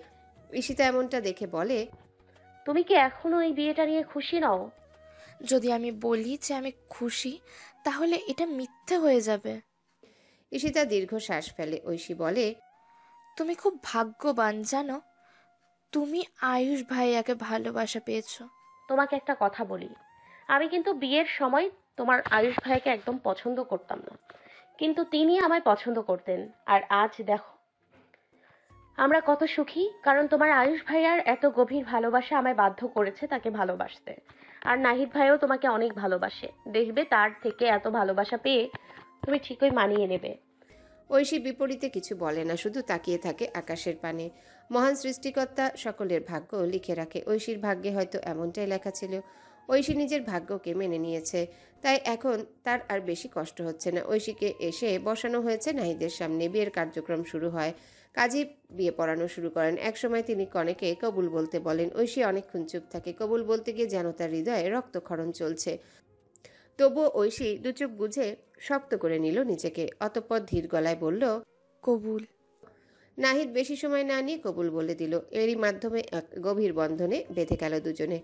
ঈশিতা এমনটা দেখে বলে, তুমি কি এখনো এই বিয়েটা নিয়ে খুশি নও? যদি আমি বলি যে আমি খুশি, তাহলে এটা মিথ্যে হয়ে যাবে। ঈশিতা দীর্ঘশ্বাস ফেলে। ঐশী বলে, তুমি খুব ভাগ্যবান জানো, তুমি আয়ুষ ভাইয়াকে ভালোবাসা পেয়েছো। তোমাকে একটা কথা বলি, আমি কিন্তু বিয়ের সময় তোমার আয়ুষ ভাইকে একদম পছন্দ করতাম না, কিন্তু তিনি আমায় পছন্দ করতেন। আর আজ দেখো আমরা কত সুখী, কারণ তোমার আয়ুষ ভাইয়ার এত গভীর ভালোবাসা আমায় বাধ্য করেছে তাকে ভালোবাসতে। আর নাহিদ ভাইও তোমাকে অনেক ভালোবাসে, দেখবে তার থেকে এত ভালোবাসা পেয়ে তুমি ঠিকই মানিয়ে নেবে। ঐশী বিপরীতে কিছু বলে না, শুধু তাকিয়ে থাকে আকাশের পানে। মহান সৃষ্টিকর্তা সকলের ভাগ্য লিখে রাখে। ঐশীর ভাগ্যে হয়তো এমনটাই লেখা ছিল। ঐশী নিজের ভাগ্যকে মেনে নিয়েছে, তাই এখন তার আর বেশি কষ্ট হচ্ছে না। ঐশীকে এসে বসানো হয়েছে নাহিদের সামনে। বিয়ের কার্যক্রম শুরু হয়। কাজী বিয়ে পড়ানো শুরু করেন। একসময় তিনি কনেকে কবুল বলতে বলেন। ঐশী অনেকক্ষণ চুপ থাকে। কবুল বলতে গিয়ে যেন তার হৃদয়ে রক্তক্ষরণ চলছে। তবুও ঐশী দু চোখ বুঝে শক্ত করে নিল নিজেকে। অতঃপর ধীর গলায় বলল, কবুল। নাহিদ বেশি সময় না নিয়ে কবুল বলে দিল। এরই মাধ্যমে এক গভীর বন্ধনে বেঁধে গেল দুজনে।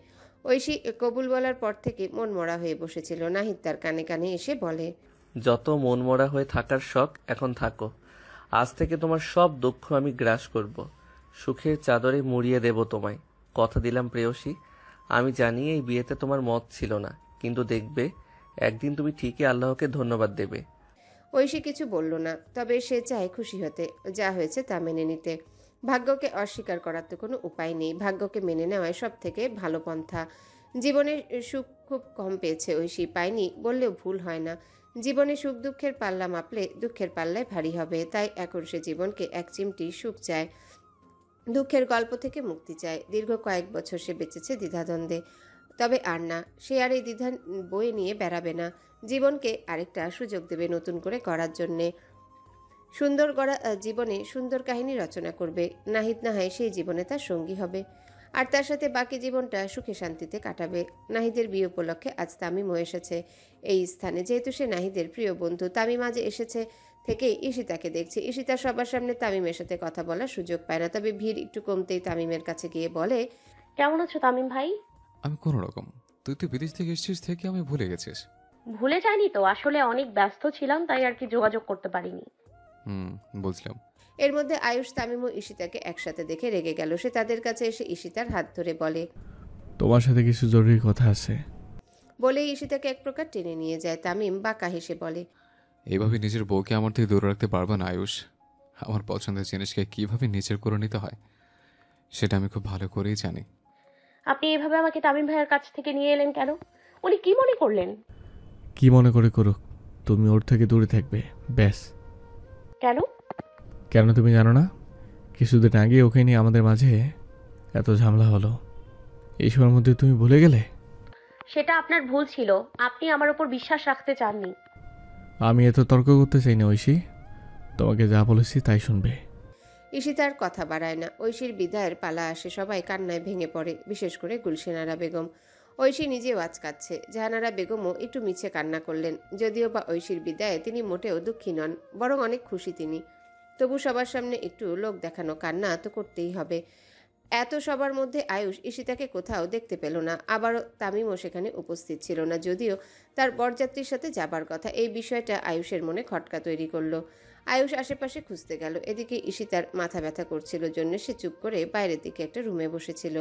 ঐশী কবুল বলার পর থেকে মন মরা হয়ে বসেছিল। নাহিদ তার কানে কানে এসে বলে, যত মনমরা হয়ে থাকার শখ এখন থাকো। আজ থেকে তোমার সব দুঃখ আমি গ্রাস করব, সুখের চাদরে মুড়িয়ে দেব তোমায়। কথা দিলাম প্রেয়সী, আমি জানি এই বিয়েতে তোমার মত ছিল না, কিন্তু দেখবে একদিন তুমি ঠিকই আল্লাহকে ধন্যবাদ দেবে। ঐশী কিছু বলল না, তবে সে চায় খুশি হতে, যা হয়েছে তা মেনে নিতে। ভাগ্যকে অস্বীকার করার তো কোনো উপায় নেই। ভাগ্যকে মেনে নেওয়াই সব থেকে ভালো পন্থা। জীবনে সুখ খুব কম পেয়েছে ঐশী, পায়নি বললেও ভুল হয় না। জীবনে সুখ দুঃখের পাল্লা মাপলে দুঃখের পাল্লায় ভারী হবে। তাই এখন সে জীবনকে এক চিমটি সুখ চায়, দুঃখের গল্প থেকে মুক্তি চায়। দীর্ঘ কয়েক বছর সে বেঁচেছে দ্বিধাদ্বন্দ্বে, তবে আর না, সে আর এই দ্বিধা বয়ে নিয়ে বেড়াবে না। জীবনকে আরেকটা সুযোগ দেবে নতুন করে করার জন্যে। সুন্দর গড়া জীবনে সুন্দর কাহিনী রচনা করবে। নাহিদ না হয় সেই জীবনে তার সঙ্গী হবে, আর তার সাথে বাকি জীবনটা সুখে শান্তিতে কাটাবে। নাহিদের বিয়ে উপলক্ষে আজ তামিমও এসেছে এই স্থানে। যেহেতু সে নাহিদের প্রিয় বন্ধু, তামিম আজ এসেছে থেকেই ঈশিতাকে দেখছে। ঈশিতা সবার সামনে তামিমের সাথে কথা বলার সুযোগ পায় না, তবে ভিড় একটু কমতেই তামিমের কাছে গিয়ে বলে, কেমন আছো তামিম ভাই? আমি কোনো রকম। তুই তো বিদেশ থেকে এসেছিস থেকে আমি ভুলে গেছিস। ভুলে যাইনি তো, আসলে অনেক ব্যস্ত ছিলাম, তাই আর কি যোগাযোগ করতে পারিনি। বুঝলাম। এর মধ্যে আয়ুষ, তামিম ও ঈশিতাকে একসাথে দেখে রেগে গেল। সে তাদের কাছে এসে ঈশিতার হাত ধরে বলে, তোমার সাথে কিছু জরুরি কথা আছে। বলেই ঈশিতাকে এক প্রকার টেনে নিয়ে যায়। তামিম বাঁকা হেসে বলে, এইভাবে নিজের বউকে আমার থেকে দূরে রাখতে পারবে না আয়ুষ। আমার পছন্দের জিনিসকে কিভাবে নিজের করে নিতে হয় সেটা আমি খুব ভালো করেই জানি। আপনি এভাবে আমাকে তামিম ভাইয়ের কাছ থেকে নিয়ে এলেন কেন? উনি কি মনে করলেন? কি মনে করে করুক, তুমি ওর থেকে দূরে থাকবে ব্যাস। কেন? কেন তুমি জানো না? কিছুদিন আগে ওকে নিয়ে আমাদের মাঝে এত ঝামেলা হলো, এই সময়ের মধ্যে তুমি ভুলে গেলে? সেটা আপনার ভুল ছিল, আপনি আমার উপর বিশ্বাস রাখতে চাননি। আমি এত তর্ক করতে চাই না ঐশী, তোমাকে যা বলেছি তাই শুনবে। ঈশিতার কথা বাড়ায় না। ঐশীর বিদায়ের পালা আসে, সবাই কান্নায় ভেঙে পড়ে, বিশেষ করে গুলশানারা বেগম। ঐশী নিজেও আজ কাঁদছে। জাহানারা বেগমও একটু মিছে কান্না করলেন। যদিও বা ঐশীর বিদায়ে তিনি মোটেও দুঃখী নন, বরং অনেক খুশি তিনি। তবু সবার সামনে একটু লোক দেখানো কান্না তো করতেই হবে। এত সবার মধ্যে আয়ুষ ঈশিতাকে কোথাও দেখতে পেল না। আবারও তামিমও সেখানে উপস্থিত ছিল না, যদিও তার বরযাত্রীর সাথে যাবার কথা। এই বিষয়টা আয়ুষের মনে খটকা তৈরি করলো। আয়ুষ আশেপাশে খুঁজতে গেল। এদিকে ঈশিতার মাথা ব্যথা করছিল জন্য সে চুপ করে বাইরের দিকে একটা রুমে বসেছিল।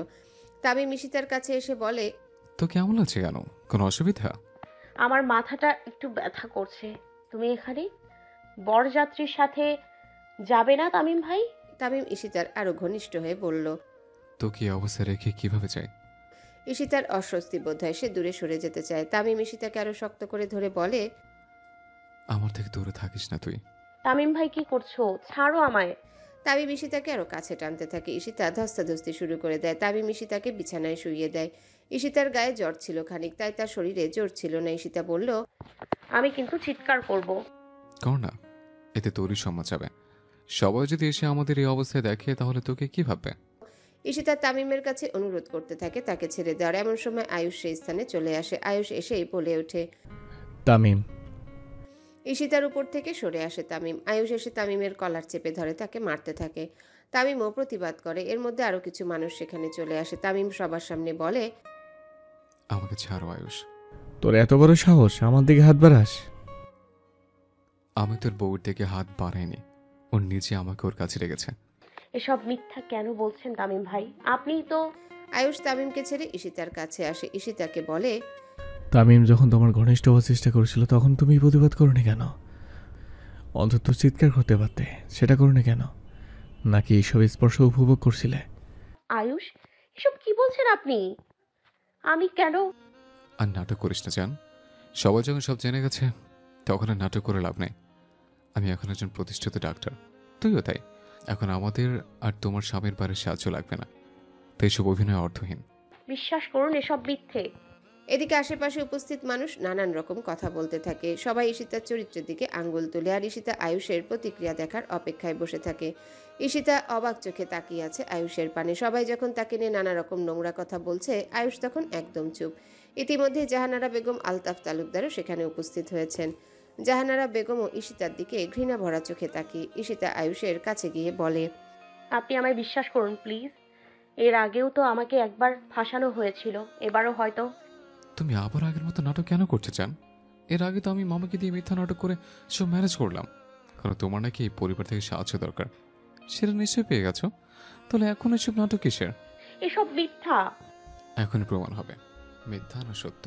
তামিম ঈশিতার কাছে এসে বলে, তো কেমন আছে? কেন, কোনো অসুবিধা? আমার মাথাটা একটু ব্যথা করছে। তুমি এখানে বরযাত্রীর সাথে যাবে না তামিম ভাই? তামিম ঈশিতার আরো ঘনিষ্ঠ হয়ে বলল। তো কি অবস্থা রেখে কিভাবে চাই? ঈশিতার অস্বস্তি বোধ হয়, সে দূরে সরে যেতে চায়। তামিম ঈশিতাকে আরো শক্ত করে ধরে বলে, আমার থেকে দূরে থাকিস না তুই। তামিম ভাই কি করছো? ছাড়ো আমায়। তামিম ঈশিতাকে আরো কাছে টানতে থাকে। ঈশিতা ধস্তাধস্তি শুরু করে দেয়। তামিম ঈশিতাকে বিছানায় শুইয়ে দেয়। ঈশিতার গায়ে জ্বর ছিল খানিক, তাই তার শরীরে জোর ছিল না। ঈশিতা বলল, আমি কিন্তু চিৎকার করব। কর না, এতে তোরই সম্মান যাবে। সবাই যদি এসে আমাদের এই অবস্থায় দেখে তাহলে তোকে কি ভাববে? ঈশিতা তামিমের কাছে অনুরোধ করতে থাকে তাকে ছেড়ে দেওয়ার। এমন সময় আয়ুষ সেই স্থানে চলে আসে। আয়ুষ এসেই বলে ওঠে, তামিম। ঈশিতার উপর থেকে সরে আসে তামিম। আয়ুষ এসে তামিমের কলার চেপে ধরে তাকে মারতে থাকে। তামিমও প্রতিবাদ করে। এর মধ্যে আরো কিছু মানুষ সেখানে চলে আসে। তামিম সবার সামনে বলে, আমাকে ছাড়ো আয়ুষ। তোর এত বড় সাহস আমার দিকে হাত বাড়াস? আমি তোর বউর দিকে হাত বাড়াইনি, ওর নিজে আমাকে ওর কাছে রেখেছে। এসব মিথ্যা কেন বলছেন তামিম ভাই? আপনি তো। আয়ুষ তামিমকে ছেড়ে ঈশিতার কাছে আসে। ঈশিতাকে বলে, তামিম যখন তোমার ঘনিষ্ঠ হওয়ার চেষ্টা করেছিল তখন তুমি প্রতিবাদ করোনি কেন? অন্তত চিৎকার করতে পারতে, সেটা করোনি কেন? নাকি এইসব স্পর্শ উপভোগ করছিলে? আয়ুষ, এসব কি বলছেন আপনি? আমি কেন? আর নাটক করিস না জান। সবাই যখন সব জেনে গেছে তখন আর নাটক করে লাভ নেই। আমি এখন একজন প্রতিষ্ঠিত ডাক্তার, তুইও তাই। এখন আমাদের আর তোমার স্বামীর বাড়ির সাহায্য লাগবে না, তাই সব অভিনয় অর্থহীন। বিশ্বাস করুন, এসব মিথ্যে। এদিকে আশেপাশে উপস্থিত মানুষ নানান রকম কথা বলতে থাকে। সবাই ঈশিতার চরিত্রের দিকে আঙ্গুল তুলে, আর ঈশিতা আয়ুষের প্রতিক্রিয়া দেখার অপেক্ষায় বসে থাকে। ঈশিতা অবাক চোখে তাকিয়ে আছে আয়ুষের পানে। সবাই যখন তাকে নিয়ে নানা রকম নোংরা কথা বলছে, আয়ুষ তখন একদম চুপ। ইতিমধ্যে জাহানারা বেগম, আলতাফ তালুকদারও সেখানে উপস্থিত হয়েছেন। জাহানারা বেগমও ঈশিতার দিকে ঘৃণা ভরা চোখে তাকিয়ে ঈশিতা আয়ুষের কাছে গিয়ে বলে, আপনি আমায় বিশ্বাস করুন প্লিজ। এর আগেও তো আমাকে একবার ফাঁসানো হয়েছিল, এবারও হয়তো। তুমি আবার আগের মতো নাটক কেন করতে চান? এর আগে তো আমি মামাকে দিয়ে মিথ্যা নাটক করে সব ম্যানেজ করলাম। কারণ তোমার নাকি এই পরিবার থেকে সাহায্য দরকার, সেটা নিশ্চয়ই পেয়ে গেছো। তাহলে এখন এসব নাটক কিসের? এসব মিথ্যা। এখনই প্রমাণ হবে মিথ্যা না সত্য।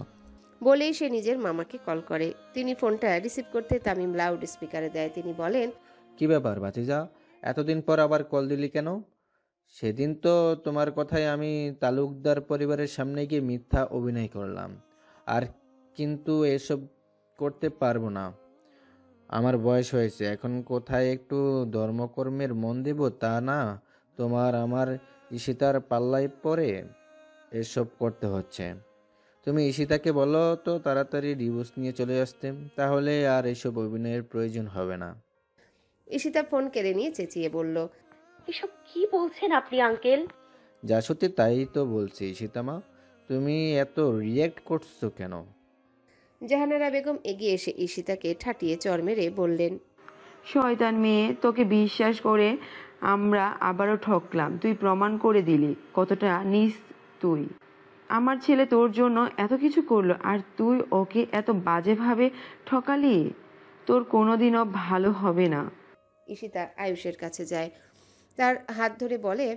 বলেই সে নিজের মামাকে কল করে। তিনি ফোনটা রিসিভ করতে তামিম লাউড স্পিকারে দেয়। তিনি বলেন, কি ব্যাপার ভাতিজা, এতদিন পর আবার কল দিলি কেন? সেদিন তো তোমার কথায় আমি তালুকদার পরিবারের সামনে গিয়ে মিথ্যা অভিনয় করলাম, আর কিন্তু এসব করতে পারবো না। আমার বয়স হয়েছে, এখন কোথায় একটু ধর্মকর্মের মন দেব তা না, তোমার আমার ঈশিতার পাল্লায় পড়ে এসব করতে হচ্ছে। তুমি ঈশিতাকে বলো তো তাড়াতাড়ি ডিভোর্স নিয়ে চলে আসতে, তাহলে আর এসব অভিনয়ের প্রয়োজন হবে না। ঈশিতা ফোন কেড়ে নিয়ে চেঁচিয়ে বলল, এসব কি বলছেন আপনি আঙ্কেল? যা সত্যি তাই তো বলছি সীতামা, তুমি এত রিয়্যাক্ট করছো কেন? জাহানারা বেগম এগিয়ে এসে ঈশিতাকে ঠাটিয়ে চড় মেরে বললেন, শয়তান মেয়ে, তোকে বিশ্বাস করে আমরা আবারও ঠকলাম। তুই প্রমাণ করে দিলি কতটা নিস তুই। আমার ছেলে তোর জন্য এত কিছু করলো আর তুই ওকে এত বাজেভাবে ঠকালি। তোর কোনোদিনও ভালো হবে না। ঈশিতা আয়ুষের কাছে যায়, তার হাত ধরে বলে,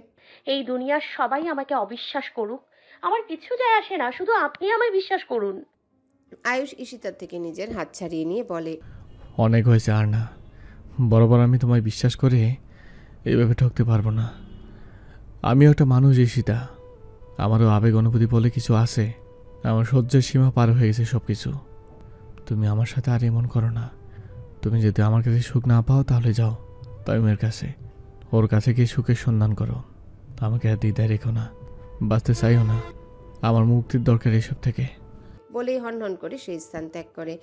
এই দুনিয়ার সবাই আমাকে অবিশ্বাস করুক, আমার কিছু যায় আসে না, শুধু আপনি আমায় বিশ্বাস করুন। আয়ুষ ঈশিতার থেকে নিজের হাত ছাড়িয়ে নিয়ে বলে, অনেক হয়েছে আর না। বরাবর আমি তোমায় বিশ্বাস করে এইভাবে ঠকতে পারবো না। আমিও একটা মানুষ ঈশিতা, আমারও আবেগ অনুভূতি বলে কিছু আছে। আমার সহ্যের সীমা পার হয়ে গেছে সব কিছু। তুমি আমার সাথে আর এমন করো না। তুমি যদি আমার কাছে সুখ না পাও তাহলে যাও তামিমের কাছে, ওর কাছে গিয়ে সুখের সন্ধান করো। আমাকে আর দ্বিধায় রেখো না, বাঁচতে চাইও না। আমার মুক্তির দরকার এসব থেকে। বলেই হনহন করে সেই স্থান ত্যাগ করে।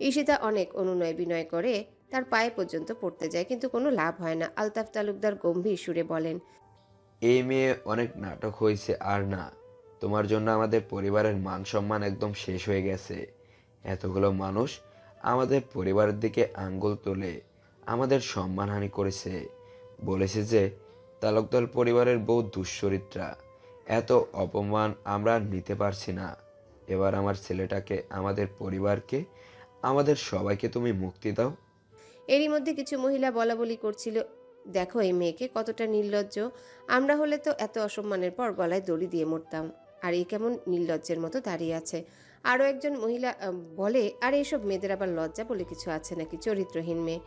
ঈশিতা অনেক অনুনয় বিনয় করে তার পায়ে পর্যন্ত পড়তে যায়, কিন্তু কোনো লাভ হয় না। আলতাফ তালুকদার গম্ভীর সুরে বলেন, এই মেয়ে অনেক নাটক হয়েছে আর না। তোমার জন্য আমাদের পরিবারের মান সম্মান একদম শেষ হয়ে গেছে। এতগুলো মানুষ আমাদের পরিবারের দিকে আঙ্গুল তোলে আমাদের সম্মানহানি করেছে, বলেছে যে তালুকদার পরিবারের বউ দুশ্চরিত্রা। এত অপমান আমরা নিতে পারছি না। এবার আমার ছেলেটাকে, আমাদের পরিবারকে, আমাদের সবাইকে তুমি মুক্তি দাও। এরই মধ্যে কিছু মহিলা বলা বলি করছিল, দেখো এই মেয়েকে কতটা নির্লজ্জ। আমরা হলে তো এত অসম্মানের পর গলায় দড়ি দিয়ে মরতাম, আর এই কেমন নির্লজ্জের মতো দাঁড়িয়ে আছে। আরও একজন মহিলা বলে, আর এসব মেয়েদের আবার লজ্জা বলে কিছু আছে নাকি? চরিত্রহীন মেয়ে,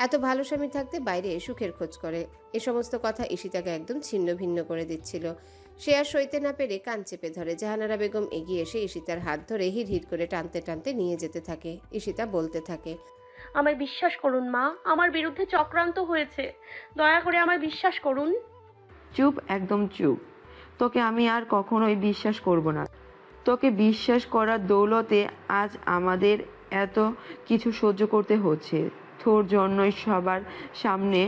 এত ভালো স্বামী থাকতে বাইরে সুখের খোঁজ করে। এ সমস্ত কথা ঈশিতাকে একদম ছিন্ন ভিন্ন করে দিচ্ছিল। সে আর সইতে না পেরে কান চেপে ধরে। জাহানারা বেগম এগিয়ে এসে ঈশিতার হাত ধরে হিড় হিড় করে টানতে টানতে নিয়ে যেতে থাকে। ঈশিতা বলতে থাকে, আমায় বিশ্বাস করুন মা, আমার বিরুদ্ধে চক্রান্ত হয়েছে, দয়া করে আমায় বিশ্বাস করুন। চুপ, একদম চুপ। তোকে আমি আর কখনোই বিশ্বাস করব না। তোকে বিশ্বাস করার দৌলতে আজ আমাদের এত কিছু সহ্য করতে হচ্ছে। তোর জন্যই সবার সামনে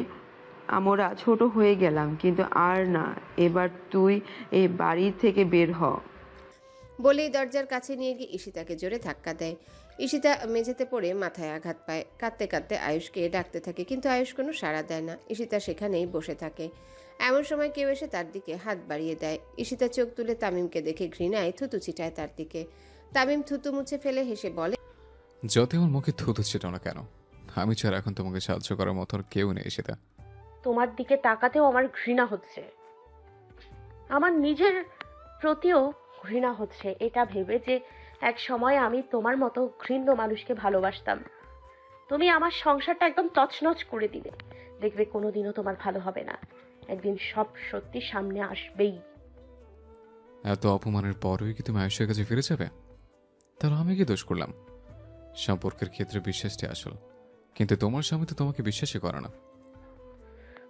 আমরা ছোট হয়ে গেলাম, কিন্তু আর না। এবার তুই এই বাড়ি থেকে বের হ। বলেই দরজার কাছে নিয়ে গিয়ে ঈশিতাকে জোরে ধাক্কা দেয়। ঈশিতা মেঝেতে পড়ে মাথায় আঘাত পায়। কাঁদতে কাঁদতে আয়ুষকে ডাকতে থাকে, কিন্তু আয়ুষ কোনো সাড়া দেয় না। ঈশিতা সেখানেই বসে থাকে। এমন সময় কেউ এসে তার দিকে হাত বাড়িয়ে দেয়। ঈশিতা চোখ তুলে তামিমকে দেখে ঘৃণায় থুতু ছিটায় তার দিকে। তামিম থুতু মুছে ফেলে হেসে বলে, যত আমার মুখে থুতু ছিল না কেন, আমি ছাড়া এখন তোমাকে সাহায্য করার মতো আর কেউ নেই সেটা। তোমার দিকে তাকাতেও আমার ঘৃণা হচ্ছে, আমার নিজের প্রতিও ঘৃণা হচ্ছে, এটা ভেবে যে এক সময় আমি তোমার মতো ঘৃণ্য মানুষকে ভালোবাসতাম। তুমি আমার সংসারটা একদম তছনছ করে দিলে। দেখবে কোনোদিনও তোমার ভালো হবে না, একদিন সব সত্যি সামনে আসবেই। এত অপমানের পরেও কি তুমি আয়ুষের কাছে ফিরে যাবে? তাহলে আমি কি দোষ করলাম? সম্পর্কের ক্ষেত্রে বিশ্বাসটি আসল, কিন্তু তোমার স্বামী তো তোমাকে বিশ্বাসই করে না।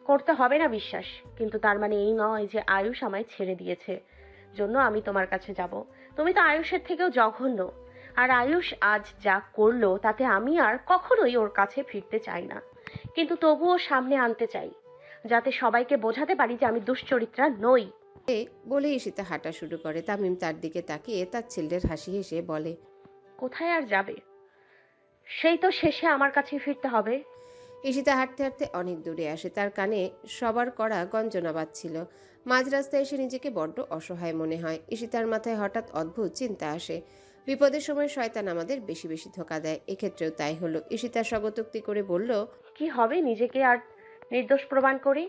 করতে হবে না বিশ্বাস, কিন্তু তার মানে এই নয় যে আয়ুষ আমায় ছেড়ে দিয়েছে জন্য আমি তোমার কাছে যাব। তুমি তো আয়ুষের থেকেও জঘন্য, আর আয়ুষ আজ যা করলো তাতে আমি আর কখনোই ওর কাছে ফিরতে চাই না, কিন্তু তবুও সামনে আনতে চাই, যাতে সবাইকে বোঝাতে পারি যে আমি দুশ্চরিত্রা নই। বলে ঈশিতা হাঁটা শুরু করে। তামিম তার দিকে তাকিয়ে তার ছেলের হাসি হেসে বলে, কোথায় আর যাবে? সেই তো শেষে আমার কাছে ফিরতে হবে। ঈশিতা হাঁটতে হাঁটতে অনেক দূরে আসে। তার কানে সবার করা গঞ্জনা বাজছিল। মাঝ রাস্তায় এসে নিজেকে বড্ড অসহায় মনে হয়। ঈশিতার মাথায় হঠাৎ অদ্ভুত চিন্তা আসে, বিপদের সময় শয়তান আমাদের বেশি বেশি ধোঁকা দেয়। এক্ষেত্রেও তাই হলো। ঈশিতা স্বগতোক্তি করে বলল, কি হবে নিজেকে আর নির্দোষ প্রমাণ করে?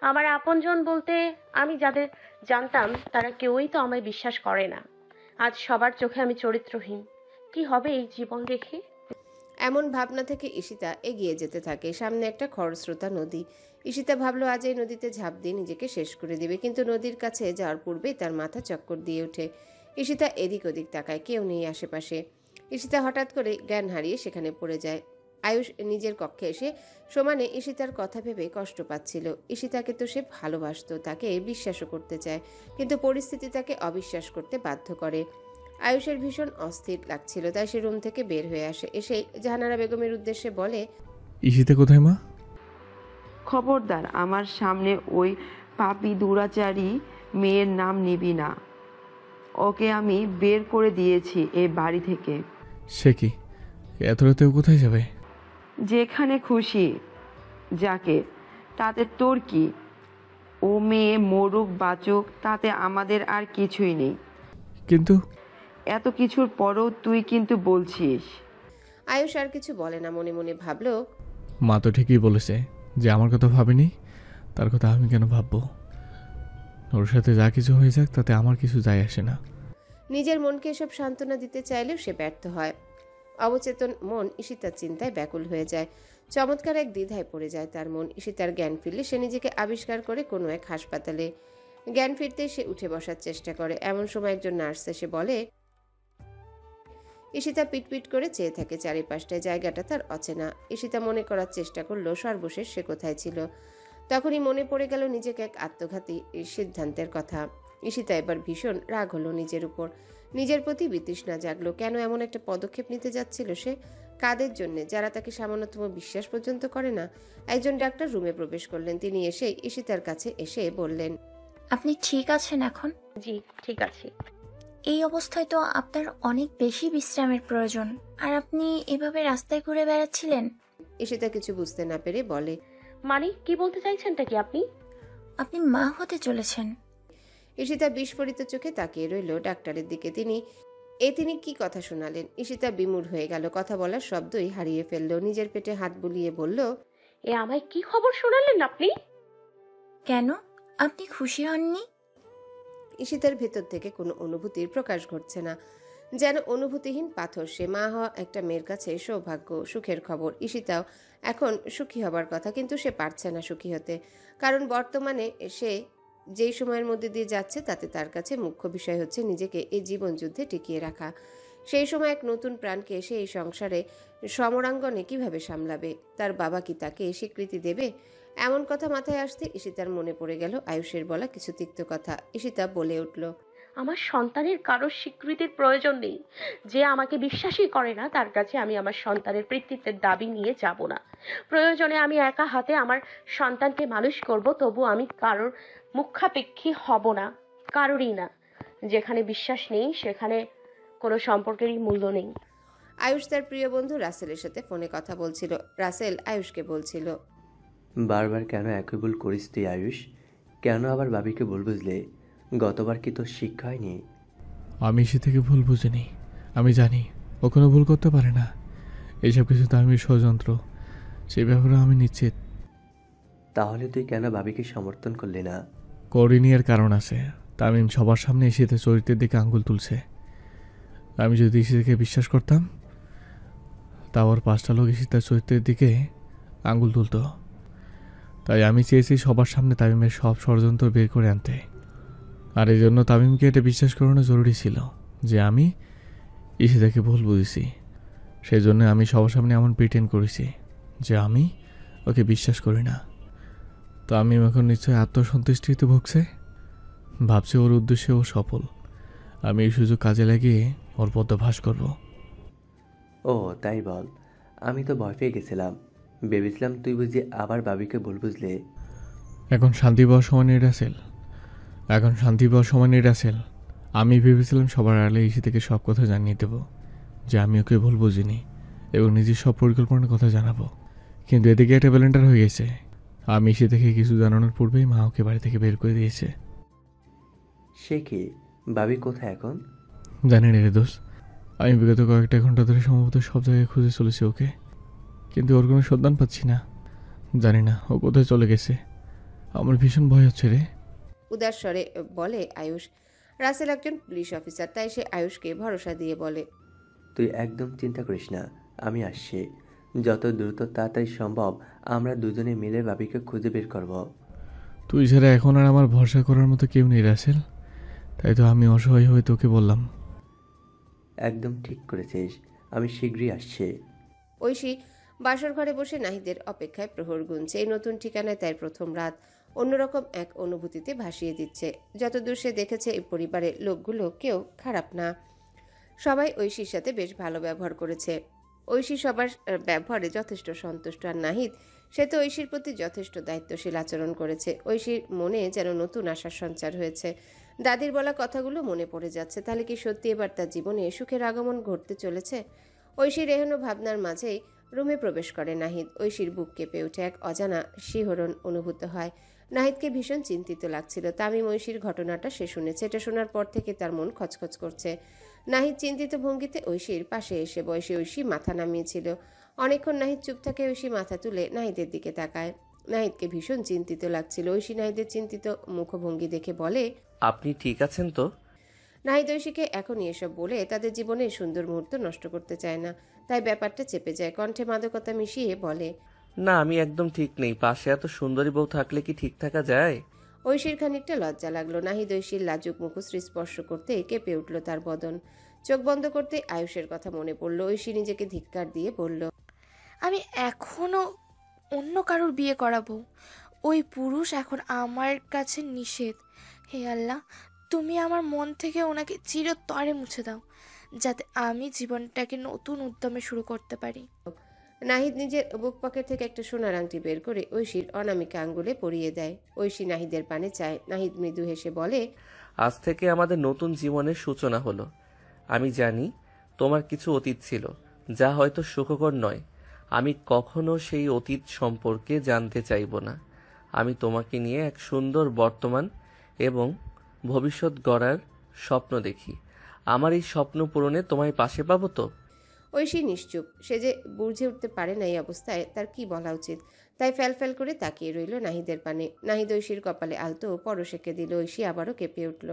আমার আপনজন বলতে আমি যাদের জানতাম তারা কেউই তো আমায় বিশ্বাস করে না। আজ সবার চোখে আমি চরিত্রহীন। কি হবে এই জীবন রেখে? এমন ভাবনা থেকে ঈশিতা এগিয়ে যেতে থাকে। সামনে একটা খরস্রোতা নদী। ঈশিতা ভাবলো আজ এই নদীতে ঝাঁপ দিয়ে নিজেকে শেষ করে দিবে, কিন্তু নদীর কাছে যাওয়ার পূর্বেই তার মাথা চক্কর দিয়ে ওঠে। ঈশিতা এদিক ওদিক তাকায়, কেউ নেই আশেপাশে। ঈশিতা হঠাৎ করে জ্ঞান হারিয়ে সেখানে পড়ে যায়। আয়ুষ নিজের কক্ষে এসে সমানে ঈশিতার কথা ভেবে কষ্ট পাচ্ছিল। ঈশিতাকে তো সে ভালোবাসতো, তাকে বিশ্বাসও করতে চায়, কিন্তু পরিস্থিতি তাকে অবিশ্বাস করতে বাধ্য করে। আয়ুষের ভীষণ অস্থির লাগছিল, তাই সে রুম থেকে বের হয়ে আসে। এসে জাহানারা বেগমের উদ্দেশ্যে বলে, ঈশিতা কোথায় মা? খবরদার আমার সামনে ওই পাপী দুরাচারী মেয়ের নাম নিবি না। ওকে আমি বের করে দিয়েছি এই বাড়ি থেকে। সে কি, এত রাতেও কোথায় যাবে? যেখানে খুশি যাকে, তাতে তোর কি? ও মেয়ে মরুক বাঁচুক তাতে আমাদের আর কিছুই নেই। কিন্তু এত কিছুর পরও তুই কিন্তু বলছিস। আয়ুষ আর কিছু বলে না, মনে মনে ভাবলো, মা তো ঠিকই বলেছে যে আমার কথা ভাবেনি, তার কথা আমি কেন ভাববো? ওর সাথে যা কিছু হয়ে যাক তাতে আমার কিছু যায় আসে না। নিজের মনকে এসব সান্ত্বনা দিতে চাইলেও সে ব্যর্থ হয়। অবচেতন মন ঈশিতার চিন্তায় ব্যাকুল হয়ে যায়। চমৎকার এক দ্বিধায় পড়ে যায় তার মন। ঈশিতার জ্ঞান ফিরলে সে নিজেকে আবিষ্কার করে কোনো এক হাসপাতালে। জ্ঞান ফিরতে সে উঠে বসার চেষ্টা করে। এমন সময় একজন নার্স এসে বলে। ঈশিতা পিটপিট করে চেয়ে থাকে চারিপাশটায়, জায়গাটা তার অচেনা। ঈশিতা মনে করার চেষ্টা করলো সর্বশেষ সে কোথায় ছিল। তখনই মনে পড়ে গেল নিজেকে এক আত্মঘাতী সিদ্ধান্তের কথা। ঈশিতা এবার ভীষণ রাগ হলো নিজের উপর। নিজের প্রতি বিতৃষ্ণা জাগলো। কেন এমন একটা পদক্ষেপ নিতে যাচ্ছিল সে? কাদের জন্যে, যারা তাকে সামান্যতম বিশ্বাস পর্যন্ত করে না? একজন ডাক্তার রুমে প্রবেশ করলেন। তিনি এসে ঈশিতার কাছে এসে বললেন, আপনি ঠিক আছেন এখন? জি ঠিক আছে। এই অবস্থায় তো আপনার অনেক বেশি বিশ্রামের প্রয়োজন। আর আপনি এভাবে রাস্তায় ঘুরে বেড়াচ্ছিলেন? ঈশিতা কিছু বুঝতে না পেরে বলে, মানে কি বলতে চাইছেনটা কি আপনি? আপনি মা হতে চলেছেন। ঈশিতা বিস্ফোরিত চোখে তাকিয়ে রইল ডাক্তারের দিকে। তিনি কি কথা শোনালেন? ঈশিতা বিমূঢ় হয়ে গেল। কথা বলার শব্দই হারিয়ে ফেলল। নিজের পেটে হাত বুলিয়ে বলল, এ আমায় কি খবর শোনালেন আপনি? কেন, আপনি খুশি হননি? ঈশিতার ভেতর থেকে কোনো অনুভূতির প্রকাশ ঘটছে না, যেন অনুভূতিহীন পাথর সে। মা হওয়া একটা মেয়ের কাছে সৌভাগ্য, সুখের খবর। ঈশিতাও এখন সুখী হবার কথা, কিন্তু সে পারছে না সুখী হতে। কারণ বর্তমানে সে যেই সময়ের মধ্যে দিয়ে যাচ্ছে তাতে তার কাছে মুখ্য বিষয় হচ্ছে নিজেকে এই জীবনযুদ্ধে টিকিয়ে রাখা। সেই সময় এক নতুন প্রাণকে এসে এই সংসারে সমরাঙ্গনে কিভাবে সামলাবে? তার বাবা কি তাকে স্বীকৃতি দেবে? এমন কথা মাথায় আসতে ঈশিতার মনে পড়ে গেল আয়ুষের বলা কিছু তিক্ত কথা। ঈশিতা বলে উঠল, আমার সন্তানের কারোর স্বীকৃতির প্রয়োজন নেই। যে আমাকে বিশ্বাসই করে না তার কাছে আমি আমার সন্তানের কৃতিত্বের দাবি নিয়ে যাব না। প্রয়োজনে আমি একা হাতে আমার সন্তানকে মানুষ করব, তবু আমি কারোর মুখাপেক্ষী হব না, কারোরই না। যেখানে বিশ্বাস নেই সেখানে কোনো সম্পর্কেরই মূল্য নেই। আয়ুষ তার প্রিয় বন্ধু রাসেলের সাথে ফোনে কথা বলছিল। রাসেল আয়ুষকে বলছিল, বারবার কেন একই ভুল করিস তুই আয়ুষ? কেন আবার ভাবিকে ভুল বুঝলে? গতবার কি তোর শিক্ষা হয়নি? আমি সে থেকে ভুল বুঝিনি। আমি জানি ও কোনো ভুল করতে পারে না। এইসব কিছু তো আমি ষড়যন্ত্র, সেই ব্যাপারে আমি নিশ্চিত। তাহলে তুই কেন ভাবিকে সমর্থন করলি না? করিনি এর কারণ আছে। তামিম সবার সামনে ঈশিতার চরিত্রের দিকে আঙ্গুল তুলছে। আমি যদি ঈশিতাকে বিশ্বাস করতাম, তাও আর 5টা লোক ঈশিতার চরিত্রের দিকে আঙ্গুল তুলত। তাই আমি চেয়েছি সবার সামনে তামিমের সব ষড়যন্ত্র বের করে আনতে। আর এই জন্য তামিমকে এটা বিশ্বাস করানো জরুরি ছিল যে আমি ঈশিতাকে ভুল বুঝেছি। সেই জন্য আমি সবার সামনে এমন প্রিটেন্ড করেছি যে আমি ওকে বিশ্বাস করি না। তামিম এখন নিশ্চয়ই আত্মসন্তুষ্টিতে ভুগছে, ভাবছে ওর উদ্দেশ্যে ও সফল। আমি এই সুযোগ কাজে লাগিয়ে ওর পদ্মভাস করব। ও তাই বল। আমি তো ভয় পেয়ে গেছিলাম, ভেবেছিলাম তুই বুঝি আবার ভাবিকে ভুল বুঝলে। এখন শান্তি পাওয়ার সময় নেই রাসেল, এখন শান্তি পাওয়ার সময় নেই রাসেল। আমি ভেবেছিলাম সবার আড়ালে এসে থেকে সব কথা জানিয়ে দেব যে আমি ওকে ভুল বুঝিনি এবং নিজের সব পরিকল্পনার কথা জানাবো। কিন্তু এদিকে একটা ব্যালেন্ডার হয়ে গেছে। আমি এসে থেকে কিছু জানানোর পূর্বেই মা ওকে বাড়ি থেকে বের করে দিয়েছে। সে কি? ভাবি কোথায় এখন? জানি না রে দোষ। আমি বিগত কয়েকটা ঘন্টা ধরে সম্ভবত সব জায়গায় খুঁজে চলেছি ওকে, কিন্তু ওর কোনো সন্ধান পাচ্ছি না। জানি না ও কোথায় চলে গেছে। আমার ভীষণ ভয় হচ্ছে রে। উদাস স্বরে বলে আয়ুষ। রাসেল একজন পুলিশ অফিসার, তাই সে আয়ুষকে ভরসা দিয়ে বলে, তুই একদম চিন্তা করিস না, আমি আসছি। যত দ্রুত তাড়াতাড়ি সম্ভব আমরা দুজনে মিলে ভাবিকে খুঁজে বের করব। তুই ছাড়া এখন আর আমার ভরসা করার মতো কেউ নেই রাসেল, তাই তো আমি অসহায় হয়ে তোকে বললাম। একদম ঠিক করেছিস, আমি শীঘ্রই আসছি। ঐশী বাসর ঘরে বসে নাহিদের অপেক্ষায় প্রহর গুনছে। এই নতুন ঠিকানায় তার প্রথম রাত অন্যরকম এক অনুভূতিতে ভাসিয়ে দিচ্ছে। যতদূর সে দেখেছে এই পরিবারের লোকগুলো কেউ খারাপ না, সবাই ঐশীর সাথে বেশ ভালো ব্যবহার করেছে। ঐশী সবার ব্যবহারে যথেষ্ট সন্তুষ্ট, আর নাহিদ সে তো ঐশীর প্রতি যথেষ্ট দায়িত্বশীল আচরণ করেছে। ঐশীর মনে যেন নতুন আশার সঞ্চার হয়েছে। দাদির বলা কথাগুলো মনে পড়ে যাচ্ছে। তাহলে কি সত্যি এবার তার জীবনে সুখের আগমন ঘটতে চলেছে? ঐশীর এহেন ভাবনার মাঝেই রুমে প্রবেশ করে নাহিদ। ঐশীর বুক কেঁপে উঠে, এক অজানা শিহরণ অনুভূত হয়। নাহিদকে ভীষণ চিন্তিত লাগছিল। তামিম ঐশীর ঘটনাটা সে শুনেছে। এটা শোনার পর থেকে তার মন খচখচ করছে। নাহিদ চিন্তিত ভঙ্গিতে ঐশীর পাশে এসে বসে। ঐশী মাথা নামিয়েছিল। অনেকক্ষণ নাহিদ চুপ থাকে। ঐশী মাথা তুলে নাহিদের দিকে তাকায়। নাহিদকে ভীষণ চিন্তিত লাগছিল। ঐশী নাহিদের চিন্তিত মুখভঙ্গি দেখে বলে, আপনি ঠিক আছেন তো? নাহিদ ঐশীকে এখনই এসব বলে তাদের জীবনে সুন্দর মুহূর্ত নষ্ট করতে চায় না, তাই ব্যাপারটা চেপে যায়। কণ্ঠে মাদকতা মিশিয়ে বলে, না, আমি একদম ঠিক নেই। পাশে এত সুন্দরী বউ থাকলে কি ঠিক থাকা যায়? ঐশীর খানিকটা লজ্জা লাগলো। নাহিদ ঐশীর লাজুক মুখশ্রী স্পর্শ করতে কেঁপে উঠল তার বদন। চোখ বন্ধ করতে আয়ুষের কথা মনে পড়ল। ঐশী নিজেকে ধিক্কার দিয়ে বলল, আমি এখনো অন্য কারোর বিয়ে করাবো? ওই পুরুষ এখন আমার কাছে নিষেধ। হে আল্লাহ, তুমি আমার মন থেকে ওনাকে চিরতরে মুছে দাও, যাতে আমি জীবনটাকে নতুন উদ্যমে শুরু করতে পারি। নাহিদ নিজের বুক পকেট থেকে একটা সোনার আংটি বের করে ঐশীর অনামিকা আঙ্গুলে পরিয়ে দেয়। ঐশী নাহিদের পানে চায়। নাহিদ মৃদু হেসে বলে, আজ থেকে আমাদের নতুন জীবনের সূচনা হলো। আমি জানি তোমার কিছু অতীত ছিল, যা হয়তো সুখকর নয়। আমি কখনো সেই অতীত সম্পর্কে জানতে চাইব না। আমি তোমাকে নিয়ে এক সুন্দর বর্তমান এবং ভবিষ্যৎ গড়ার স্বপ্ন দেখি। আমার এই স্বপ্ন পূরণে তোমায় পাশে পাবো তো? ঐশী নিশ্চুপ। সে যে বুঝে উঠতে পারে না এই অবস্থায় তার কি বলা উচিত, তাই ফ্যাল করে তাকিয়ে রইল নাহিদের পানে। নাহিদ ঐশীর কপালে আলতো পরশেকে দিল। ঐশী আবারও কেঁপে উঠল।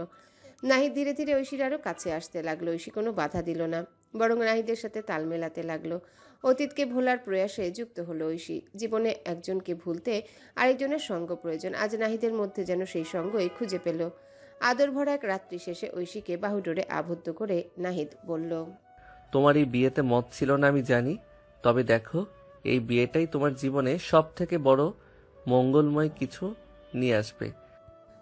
নাহিদ ধীরে ধীরে ঐশীর আরও কাছে আসতে লাগলো। ঐশী কোনো বাধা দিল না, বরং নাহিদের সাথে তাল মেলাতে লাগলো। অতীতকে ভোলার প্রয়াসে যুক্ত হলো ঐশী। জীবনে একজনকে ভুলতে আরেকজনের সঙ্গ প্রয়োজন। আজ নাহিদের মধ্যে যেন সেই সঙ্গই খুঁজে পেল। আদর ভরা এক রাত্রি শেষে ঐশীকে বাহুডোরে আবদ্ধ করে নাহিদ বলল, তোমার এই বিয়েতে মত ছিল না আমি জানি, তবে দেখো এই বিয়েটাই তোমার জীবনে সব থেকে বড় মঙ্গলময় কিছু নিয়ে আসবে।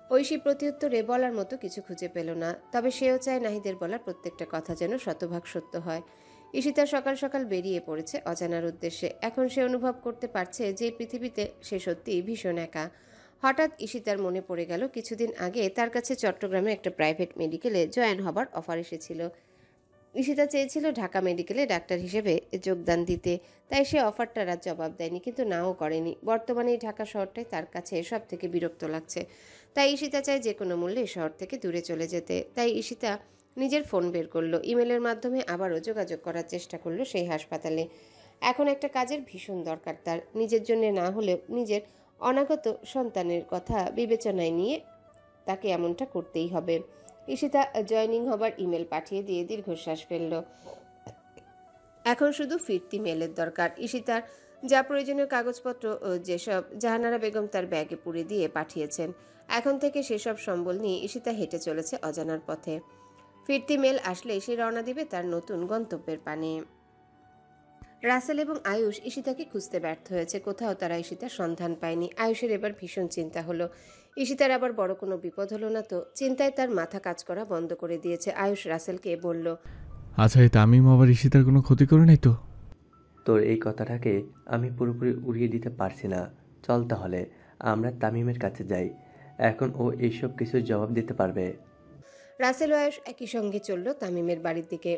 ঐশী প্রত্যুত্তরে বলার মতো কিছু খুঁজে পেল না। তবে সেও চায় নাহিদের বলার প্রত্যেকটা কথা যেন শতভাগ সত্য হয়। ঈশিতা সকাল সকাল বেরিয়ে পড়েছে অজানার উদ্দেশ্যে। এখন সে অনুভব করতে পারছে যে পৃথিবীতে সে সত্যিই ভীষণ একা। হঠাৎ ঈশিতার মনে পড়ে গেল কিছুদিন আগে তার কাছে চট্টগ্রামে একটা প্রাইভেট মেডিকেলে জয়েন হবার অফার এসেছিল। ঈশিতা চেয়েছিল ঢাকা মেডিকেলে ডাক্তার হিসেবে যোগদান দিতে, তাই সে অফারটার আর জবাব দেয়নি, কিন্তু নাও করেনি। বর্তমানে এই ঢাকা শহরটাই তার কাছে সব থেকে বিরক্ত লাগছে। তাই ঈশিতা চায় যে কোনো মূল্যে শহর থেকে দূরে চলে যেতে। তাই ঈশিতা নিজের ফোন বের করলো। ইমেলের মাধ্যমে আবারও যোগাযোগ করার চেষ্টা করলো সেই হাসপাতালে। এখন একটা কাজের ভীষণ দরকার তার। নিজের জন্য না হলেও নিজের অনাগত সন্তানের কথা বিবেচনায় নিয়ে তাকে এমনটা করতেই হবে। ঈশিতা জয়নিং হবার ইমেল পাঠিয়ে দিয়ে দীর্ঘশ্বাস ফেলল। এখন শুধু ফিরতি মেলের দরকার। ঈশিতার যা প্রয়োজনীয় কাগজপত্র যেসব জাহানারা বেগম তার ব্যাগে পুরে দিয়ে পাঠিয়েছেন, এখন থেকে সেসব সম্বল নিয়ে ঈশিতা হেঁটে চলেছে অজানার পথে। ফিরতি মেল আসলে সে রওনা দিবে তার নতুন গন্তব্যের পানে। রাসেল এবং আয়ুষ ঈশিতাকে খুঁজতে ব্যর্থ হয়েছে। কোথাও তারা ঈশিতার সন্ধান পায়নি। আয়ুষের এবার ভীষণ চিন্তা হলো, ঈশিতার আবার বড় কোনো বিপদ হলো না তো? চিন্তায় তার মাথা কাজ করা বন্ধ করে দিয়েছে। আয়ুষ রাসেলকে বলল, আচ্ছা, এই তামিম আবার ঈশিতার কোনো ক্ষতি করে নাই তো? তোর এই কথাটাকে আমি পুরোপুরি উড়িয়ে দিতে পারছি না। চল তাহলে আমরা তামিমের কাছে যাই, এখন ও এইসব কিছুর জবাব দিতে পারবে। রাসেল ও আয়ুষ একই সঙ্গে চলল তামিমের বাড়ির দিকে।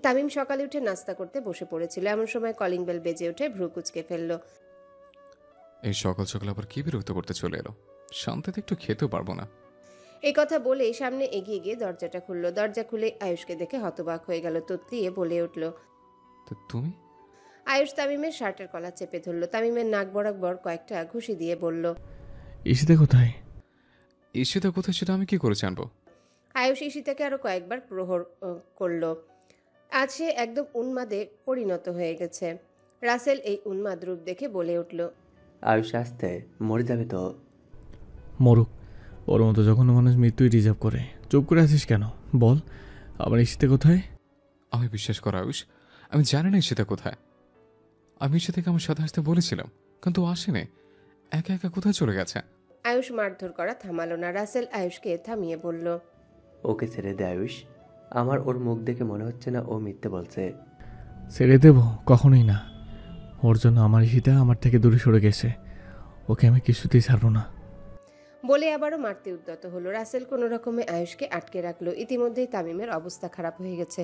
তামিম সকালে উঠে নাস্তা করতে বসে পড়েছিল। এমন সময় কলিং বেল বেজে উঠে ভ্রু কুচকে ফেলল। এই সকাল সকাল আবার কি বিরক্ত করতে চলে এলো? শান্তিতে একটু খেতেও পারবো না। এই কথা বলে সামনে এগিয়ে গিয়ে দরজাটা খুলল। দরজা খুলে আয়ুষকে দেখে হতবাক হয়ে গেল। ততলিয়ে বলে উঠল, তো তুমি? আয়ুষ তামিমের শার্টের কলার চেপে ধরল। তামিমের নাক বরাবর কয়েকটা ঘুষি দিয়ে বলল, ঈশিতা কোথায়? ঈশিতা কোথায় সেটা আমি কি করে জানবো? আয়ুষ ঈশিতাকে আরো কয়েকবার প্রহর করল। আজ সে একদম উন্মাদে পরিণত হয়ে গেছে। রাসেল এই উন্মাদ রূপ দেখে বলে উঠল, আয়ুষ আসতে মরে যাবে তো। মরুক, ওর মতো যখন মানুষ মৃত্যুই রিজার্ভ করে। চুপ করে আছিস কেন? বল, আমার ঈশিতা কোথায়? আমি বিশ্বাস কর আয়ুষ, আমি জানি না ঈশিতা কোথায়। আমি ঈশিতাকে আমার সাথে আসতে বলেছিলাম, কিন্তু ও আসেনি। একা একা কোথায় চলে গেছে? আয়ুষ মারধর করা থামালো না। রাসেল আয়ুষকে থামিয়ে বলল, ওকে ছেড়ে দে আয়ুষ, আমার ওর মুখ দেখে মনে হচ্ছে না ও মিথ্যে বলছে। ছেড়ে দেব? কখনোই না। ওর জন্য আমার ঈশিতা আমার থেকে দূরে সরে গেছে। ওকে আমি কিছুতেই ছাড়বো না। বলে আবারও মারতে উদ্যত হলো। রাসেল কোনো রকমে আয়ুষকে আটকে রাখলো। ইতিমধ্যেই তামিমের অবস্থা খারাপ হয়ে গেছে।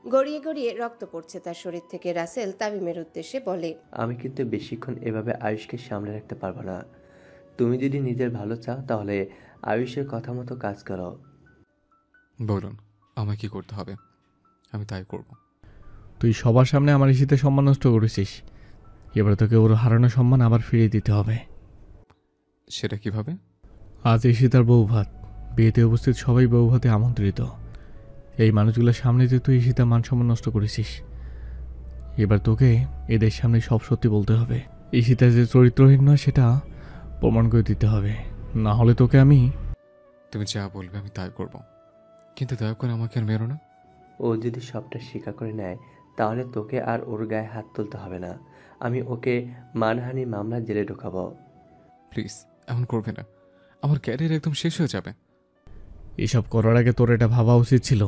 গড়িয়ে গড়িয়ে রক্ত পড়ছে তার শরীর থেকে। রাসেল তামিমের উদ্দেশ্যে বলে, আমি কিন্তু বেশিক্ষণ এভাবে আয়ুষকে সামলে রাখতে পারবো না। তুমি যদি নিজের ভালো চাও তাহলে আয়ুষের কথা মতো কাজ করো। বলুন আমায় কি করতে হবে, আমি তাই করব। তুই সবার সামনে আমার ঈশিতে সম্মান নষ্ট করেছিস। এবার তোকে ওর হারানো সম্মান আবার ফিরিয়ে দিতে হবে। সেটা কিভাবে? আজ ঈশিতার বউ ভাত, বিয়েতে উপস্থিত সবাই বউ ভাতে আমন্ত্রিত। এই মানুষগুলোর সামনে যে তুই ঈশিতা মান সম্মান নষ্ট করেছিস, এবার তোকে এদের সামনে সব সত্যি বলতে হবে। ঈশিতা যে চরিত্রহীন নয় সেটা প্রমাণ করে দিতে হবে, না হলে তোকে আমি। তুমি যা বলবে আমি তাই করব, কিন্তু দয়া করে আমাকে আর মেরো না। ও যদি সবটা স্বীকার করে নেয় তাহলে তোকে আর ওর গায়ে হাত তুলতে হবে না। আমি ওকে মানহানি মামলা জেলে ঢোকাবো। প্লিজ এমন করবে না, আমার ক্যারিয়ার একদম শেষ হয়ে যাবে। এসব করার আগে তোর এটা ভাবা উচিত ছিল।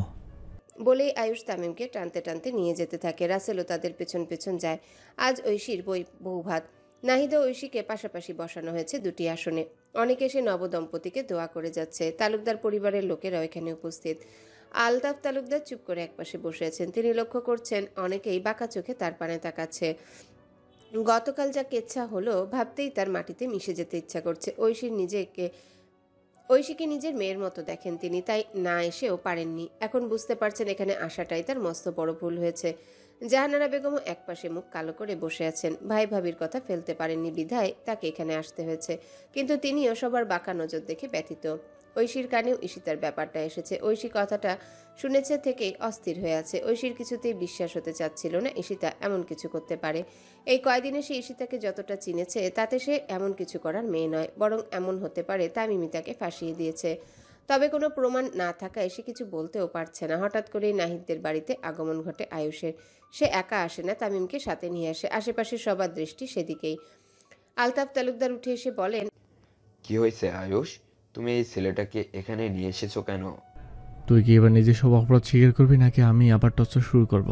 বলেই আয়ুষ তামিমকে টানতে টানতে নিয়ে যেতে থাকে। রাসেলও তাদের পেছন পেছন যায়। আজ ঐশীর বউ ভাত। নাহিদা ঐশীকে পাশাপাশি বসানো হয়েছে দুটি আসনে। অনেকে এসে নবদম্পতিকে দোয়া করে যাচ্ছে। তালুকদার পরিবারের লোকেরাও এখানে উপস্থিত। আলতাফ তালুকদার চুপ করে একপাশে বসে আছেন। তিনি লক্ষ্য করছেন অনেকেই বাঁকা চোখে তার পানে তাকাচ্ছে। গতকাল যা কেচ্ছা হলো ভাবতেই তার মাটিতে মিশে যেতে ইচ্ছা করছে। ঐশীকে নিজের মেয়ের মতো দেখেন তিনি, তাই না এসেও পারেননি। এখন বুঝতে পারছেন এখানে আসাটাই তার মস্ত বড় ভুল হয়েছে। জাহানারা বেগমও একপাশে মুখ কালো করে বসে আছেন। ভাই ভাবির কথা ফেলতে পারেননি বিধায় তাকে এখানে আসতে হয়েছে। কিন্তু তিনিও সবার বাঁকা নজর দেখে ব্যথিত। ঐশীর কানেও ঈশিতার ব্যাপারটা এসেছে। ঐশী কথাটা শুনেছে থেকেই অস্থির হয়ে আছে। ঐশীর কিছুতেই বিশ্বাস হতে চাচ্ছিল না ঈশিতা এমন কিছু করতে পারে। এই কয়দিনে সে ঈশিতাকে যতটা চিনেছে তাতে সে এমন কিছু করার মেয়ে নয়, বরং এমন হতে পারে তামিমই তাকে ফাঁসিয়ে দিয়েছে। তবে কোনো প্রমাণ না থাকায় সে কিছু বলতেও পারছে না। হঠাৎ করেই নাহিদদের বাড়িতে আগমন ঘটে আয়ুষের। সে একা আসে না, তামিমকে সাথে নিয়ে আসে। আশেপাশে সবার দৃষ্টি সেদিকেই। আলতাফ তালুকদার উঠে এসে বলেন, কি হয়েছে আয়ুষ, তুমি এই ছেলেটাকে এখানে নিয়ে এসেছো কেন? তুই কি এবার নিজের সব অপরাধ স্বীকার করবি নাকি আমি আবার টর্চার শুরু করব?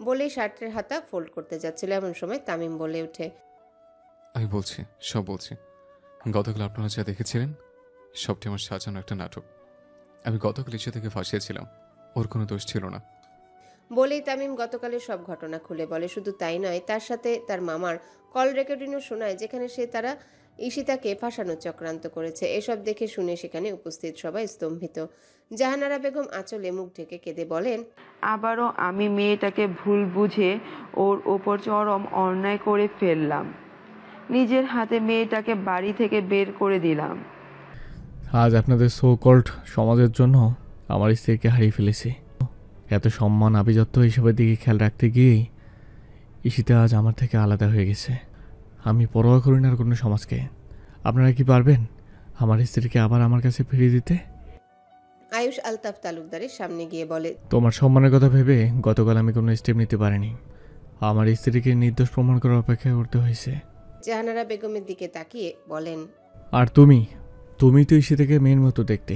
বলেই শার্টের হাতা ফোল্ড করতে যাচ্ছিল। এমন সময় তামিম বলে ওঠে, আমি বলছি, সব বলছি। গতকাল আপনারা যা দেখেছিলেন সবটি আমার সাজানো একটা নাটক। আমি গতকাল ইচ্ছে থেকে ফাঁসিয়েছিলাম, ওর কোনো দোষ ছিল না। বলেই তামিম গতকালের সব ঘটনা খুলে বলে। শুধু তাই নয়, তার সাথে তার মামার কল রেকর্ডিংও শোনায় যেখানে তারা ঈশিতাকে ফাঁসানোর চক্রান্ত করেছে। এসব দেখে শুনে সেখানে উপস্থিত সবাই স্তম্ভিত। জাহানারা বেগম আঁচলে মুখ ঢেকে কেঁদে বলেন, আবারও আমি মেয়েটাকে ভুল বুঝে ওর ওপর চরম অন্যায় করে ফেললাম। নিজের হাতে মেয়েটাকে বাড়ি থেকে বের করে দিলাম। আজ আপনাদের সো কল্ড সমাজের জন্য আমার স্ত্রীকে হারিয়ে ফেলেছি। এত সম্মান আভিজাত্য এইসবের দিকে খেয়াল রাখতে গিয়েই ঈশিতা আজ আমার থেকে আলাদা হয়ে গেছে। আমি পরোয়া করি না আর কোনো সমাজকে। আপনারা কি পারবেন আমার স্ত্রীকে আবার আমার কাছে ফিরিয়ে দিতে? আয়ুষ আলতাফ তালুকদারের সামনে গিয়ে বলে, তোমার সম্মানের কথা ভেবে গতকাল আমি কোনো স্টেপ নিতে পারিনি। আমার স্ত্রীকে নির্দোষ প্রমাণ করার অপেক্ষা করতে হয়েছে। জাহানারা বেগমের দিকে তাকিয়ে বলেন, আর তুমি তো ঈশিতাকে মেয়ের মতো দেখতে,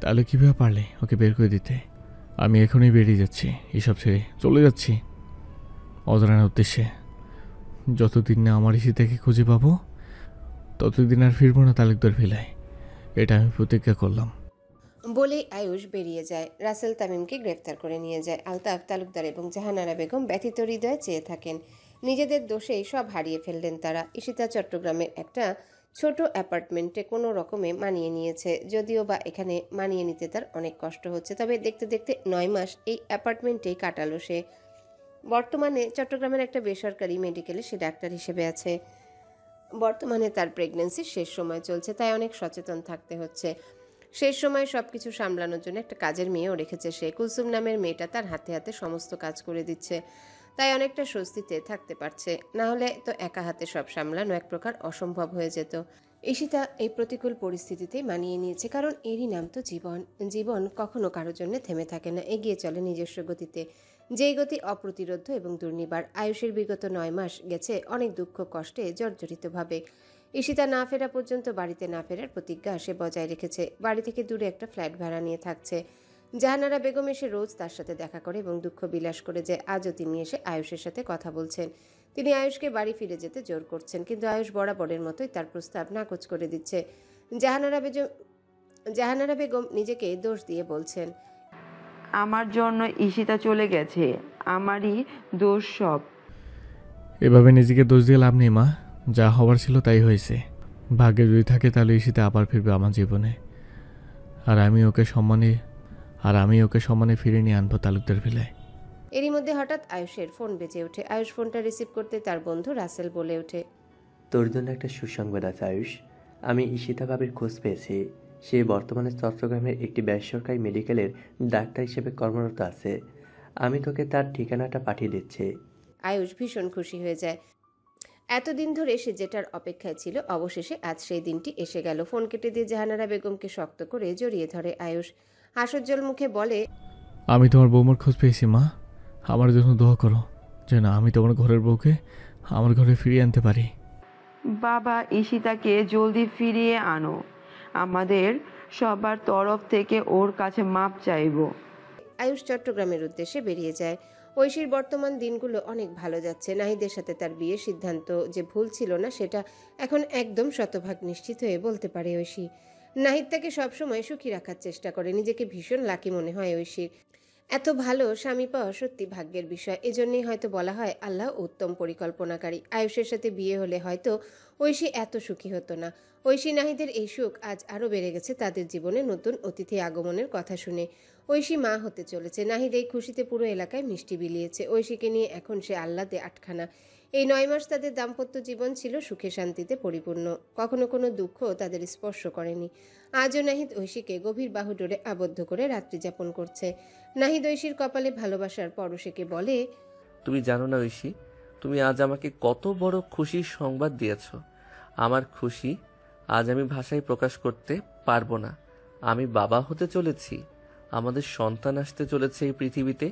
তাহলে কীভাবে পারলে ওকে বের করে দিতে? আমি এখনই বেরিয়ে যাচ্ছি, এসব ছেড়ে চলে যাচ্ছি অজানার উদ্দেশ্যে। যতদিন না আমার ঈশিতাকে খুঁজে পাবো ততদিন আর ফিরবো না তালুকদার ভিলায়, এটা আমি প্রতিজ্ঞা করলাম। বলেই আয়ুষ বেরিয়ে যায়। রাসেল তামিমকে গ্রেফতার করে নিয়ে যায়। আলতাফ তালুকদার এবং জাহানারা বেগম ব্যথিত হৃদয়ে চেয়ে থাকেন। নিজেদের দোষেই সব হারিয়ে ফেললেন তারা। ঈশিতা চট্টগ্রামের একটা ছোট অ্যাপার্টমেন্টে কোনো রকমে মানিয়ে নিয়েছে, যদিও বা এখানে মানিয়ে নিতে তার অনেক কষ্ট হচ্ছে। তবে দেখতে দেখতে 9 মাস এই অ্যাপার্টমেন্টেই কাটালো সে। বর্তমানে চট্টগ্রামের একটা বেসরকারি মেডিকেলে সে ডাক্তার হিসেবে আছে। বর্তমানে তার প্রেগন্যান্সির শেষ সময় চলছে, তাই অনেক সচেতন থাকতে হচ্ছে। শেষ সময় সবকিছু সামলানোর জন্য একটা কাজের মেয়েও রেখেছে সে। কুলসুম নামের মেয়েটা তার হাতে হাতে সমস্ত কাজ করে দিচ্ছে, তাই অনেকটা স্বস্তিতে থাকতে পারছে। না হলে তো একা হাতে সব সামলানো এক প্রকার অসম্ভব হয়ে যেত। ঈশিতা এই প্রতিকূল পরিস্থিতিতে মানিয়ে নিয়েছে, কারণ এরই নাম তো জীবন। জীবন কখনো কারোর জন্য থেমে থাকে না, এগিয়ে চলে নিজস্ব গতিতে, যেই গতি অপ্রতিরোধ্য এবং দুর্নিবার। আয়ুষের বিগত 9 মাস গেছে অনেক দুঃখ কষ্টে জর্জরিতভাবে। ঈশিতা না ফেরা পর্যন্ত বাড়িতে না ফেরার প্রতিজ্ঞা সে বজায় রেখেছে। বাড়ি থেকে দূরে একটা ফ্ল্যাট ভাড়া নিয়ে থাকছে। জাহানারা বেগম এসে রোজ তার সাথে দেখা করে এবং দুঃখ বিলাস করে যায়। আজও তিনি এসে আয়ুষের সাথে কথা বলছেন। তিনি আয়ুষকে বাড়ি ফিরে যেতে জোর করছেন, কিন্তু আয়ুষ বরাবরের মতোই তার প্রস্তাব নাকচ করে দিচ্ছে। জাহানারা বেগম নিজেকে দোষ দিয়ে বলছেন, আমার জন্য ঈশিতা চলে গেছে, আমারই দোষ সব। এভাবে নিজেকে দোষ দিয়ে লাভ নেই মা, যা হওয়ার ছিল তাই হয়েছে। ভাগ্যে যদি থাকে তাহলে ঈশিতা আবার ফিরবে আমার জীবনে, আর আমি ওকে সম্মানে ফিরে নিয়ে আনবো তালুকদার ভিলায়। এরই মধ্যে হঠাৎ আয়ুষের ফোন বেজে ওঠে। আয়ুষ ফোনটা রিসিভ করতে তার বন্ধু রাসেল বলে ওঠে, তোর জন্য একটা সুসংবাদ আছে আয়ুষ। আমি ঈশিতা ভাবির খোঁজ পেয়েছি। সে বর্তমানে চট্টগ্রামের একটি বেসরকারি মেডিকেলের ডাক্তার হিসেবে কর্মরত আছে। আমি তোকে তার ঠিকানাটা পাঠিয়ে দিচ্ছি। আয়ুষ ভীষণ খুশি হয়ে যায়। এতদিন ধরে সে যেটার অপেক্ষায় ছিল, অবশেষে আজ সেই দিনটি এসে গেল। ফোন কেটে দিয়ে জাহানারা বেগমকে শক্ত করে জড়িয়ে ধরে আয়ুষ। হাস্যোজ্জ্বল মুখে বলে, আমি তোমার বৌমার খোঁজ পেয়েছি মা, আমার জন্য দোয়া করো যেন আমি তোমার ঘরের বউকে আমার ঘরে ফিরিয়ে আনতে পারি। বাবা, ঈশিতাকে জলদি ফিরিয়ে আনো। আমাদের সবার তরফ থেকে ওর কাছে মাপ চাইবো। আয়ুষ চট্টগ্রামের উদ্দেশ্যে বেরিয়ে যায়। ঐশীর বর্তমান দিনগুলো অনেক ভালো যাচ্ছে। নাহিদের সাথে তার বিয়ের সিদ্ধান্ত যে ভুল ছিল না, সেটা এখন একদম শতভাগ নিশ্চিত হয়ে বলতে পারে ঐশী। নাহিদ তাকে সবসময় সুখী রাখার চেষ্টা করে। নিজেকে ভীষণ লাকি মনে হয় ঐশীর। এত ভালো স্বামী পাওয়া সত্যি ভাগ্যের বিষয়। এজন্যই হয়তো বলা হয় আল্লাহ উত্তম পরিকল্পনাকারী। আয়ুষের সাথে বিয়ে হলে হয়তো ঐশী এত সুখী হতো না। ঐশী নাহিদের এই সুখ আজ আরও বেড়ে গেছে তাদের জীবনে নতুন অতিথি আগমনের কথা শুনে। ঐশী মা হতে চলেছে। নাহিদ এই খুশিতে পুরো এলাকায় মিষ্টি বিলিয়েছে। ঐশীকে নিয়ে এখন সে আহ্লাদে আটখানা। এই 9 মাস তাদের দাম্পত্য জীবন ছিল সুখে শান্তিতে পরিপূর্ণ। কখনো কোনো দুঃখ তাদের স্পর্শ করেনি। আজও নাহিদ ঐশীকে গভীর বাহুডোরে আবদ্ধ করে রাত্রি যাপন করছে। নাহিদ ঐশীর কপালে ভালোবাসার পরশেকে বলে, তুমি জানো না ঐশী, তুমি আজ আমাকে কত বড় খুশির সংবাদ দিয়েছ। আমার খুশি আজ আমি ভাষায় প্রকাশ করতে পারবো না। আমি বাবা হতে চলেছি, আমাদের সন্তান আসতে চলেছে এই পৃথিবীতে।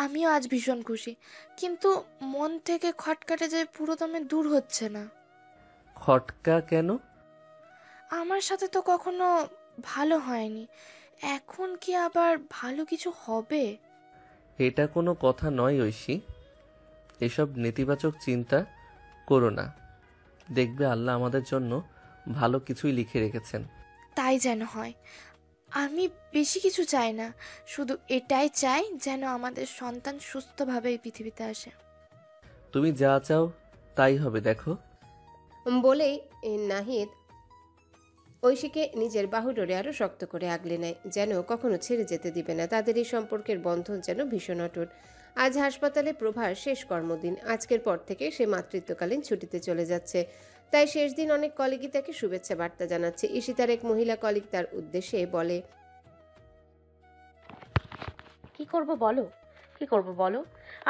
আমিও আজ ভীষণ খুশি, কিন্তু মন থেকে খটকাটে যে পুরোদমে দূর হচ্ছে না। খটকা কেন? আমার সাথে তো কখনো ভালো হয়নি, এখন কি আবার ভালো কিছু হবে? এটা কোনো কথা নয় ঐশী, এসব নেতিবাচক চিন্তা করো না। দেখবে আল্লাহ আমাদের জন্য ভালো কিছুই লিখে রেখেছেন। তাই যেন হয়। আমি বেশি কিছু চাই না, শুধু এটাই চাই যেন আমাদের সন্তান সুস্থভাবে এই পৃথিবীতে আসে। তুমি যা চাও তাই হবে দেখো। বলেই নাহিদ ঐশীকে নিজের বাহুডোরে আরো শক্ত করে আগলে নেয়, যেন কখনো ছেড়ে যেতে দিবে না। তাদের এই সম্পর্কের বন্ধন যেন ভীষণ অটুট। আজ হাসপাতালে প্রভার শেষ কর্মদিন। আজকের পর থেকে সে মাতৃত্বকালীন ছুটিতে চলে যাচ্ছে। তাই শেষ দিন অনেক কলিগই তাকে শুভেচ্ছা বার্তা জানাচ্ছে। ঈশিতার এক মহিলা কলিগ তার উদ্দেশ্যে বলে, কি করব বলো,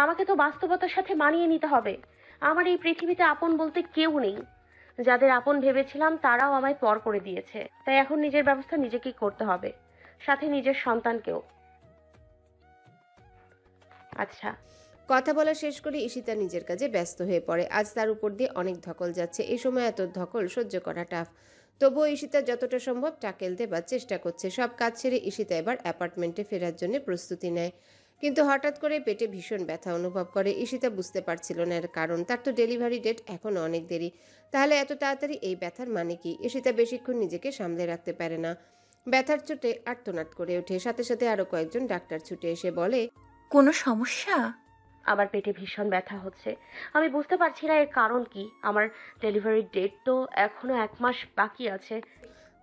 আমাকে তো বাস্তবতার সাথে মানিয়ে নিতে হবে। আমার এই পৃথিবীতে আপন বলতে কেউ নেই। যাদের আপন ভেবেছিলাম তারাও আমায় পর করে দিয়েছে। তাই এখন নিজের ব্যবস্থা নিজেকেই করতে হবে, সাথে নিজের সন্তানকেও। আচ্ছা। কথা বলা শেষ করে ঈশিতা নিজের কাজে ব্যস্ত হয়ে পড়ে। আজ তার উপর দিয়ে অনেক ধকল যাচ্ছে। এই সময় এত ধকল সহ্য করা টাফ। তবুও ঈশিতা যতটা সম্ভব টাকেল দেবার চেষ্টা করছে। সব কাজ ছেড়ে ঈশিতা এবার অ্যাপার্টমেন্টে ফেরার জন্য প্রস্তুতি নেয়, কিন্তু হঠাৎ করে পেটে ভীষণ ব্যথা অনুভব করে। ঈশিতা বুঝতে পারছিল না এর কারণ। তার তো ডেলিভারি ডেট এখনো অনেক দেরি, তাহলে এত তাড়াতাড়ি এই ব্যথার মানে কি? ঈশিতা বেশিক্ষণ নিজেকে সামলে রাখতে পারে না। ব্যথার চোটে আর্তনাদ করে ওঠে। সাথে সাথে আরো কয়েকজন ডাক্তার ছুটে এসে বলে, কোনো সমস্যা? আমার পেটে ভীষণ ব্যথা হচ্ছে, আমি বুঝতে পারছি না এর কারণ কি। আমার ডেলিভারি ডেট তো এখনো 1 মাস বাকি আছে।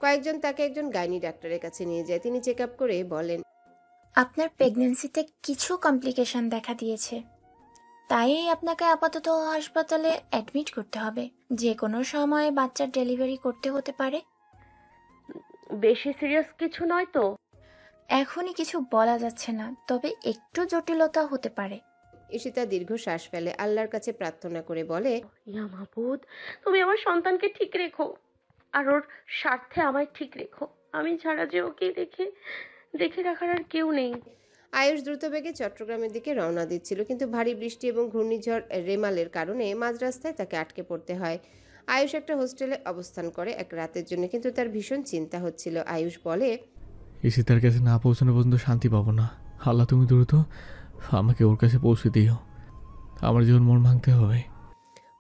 কয়েকজন তাকে একজন গাইনি ডাক্তারের কাছে নিয়ে যায়। তিনি চেক আপ করে বলেন, আপনার প্রেগন্যান্সিতে কিছু কমপ্লিকেশন দেখা দিয়েছে, তাই আপনাকে আপাতত হাসপাতালে অ্যাডমিট করতে হবে। যে কোনো সময় বাচ্চার ডেলিভারি করতে হতে পারে। বেশি সিরিয়াস কিছু নয় তো? এখনই কিছু বলা যাচ্ছে না, তবে একটু জটিলতা হতে পারে। ঈশিতা দীর্ঘ শ্বাস ফেলে আল্লাহর কাছে প্রার্থনা করে বলে, ইয়া মাবুদ, তুমি আমার সন্তানকে ঠিক রেখো, আর ওর স্বার্থে আমায় ঠিক রেখো। আমি ছাড়া যে ওকে দেখে রাখার আর কেউ নেই। আয়ুষ দ্রুত বেগে চট্টগ্রামের দিকে রওনা দিচ্ছিল, কিন্তু ভারী বৃষ্টি এবং ঘূর্ণিঝড় রেমালের কারণে মাঝ রাস্তায় তাকে আটকে পড়তে হয়। আয়ুষ একটা হোস্টেলে অবস্থান করে এক রাতের জন্য, কিন্তু তার ভীষণ চিন্তা হচ্ছিল। আয়ুষ বলে, ঈশিতার কাছে না পৌঁছানো পর্যন্ত শান্তি পাবো না। আল্লাহ তুমি দ্রুত আমাকে ওর কাছে পৌঁছে দিও, আমার জীবন মন ভাঙতে হবে।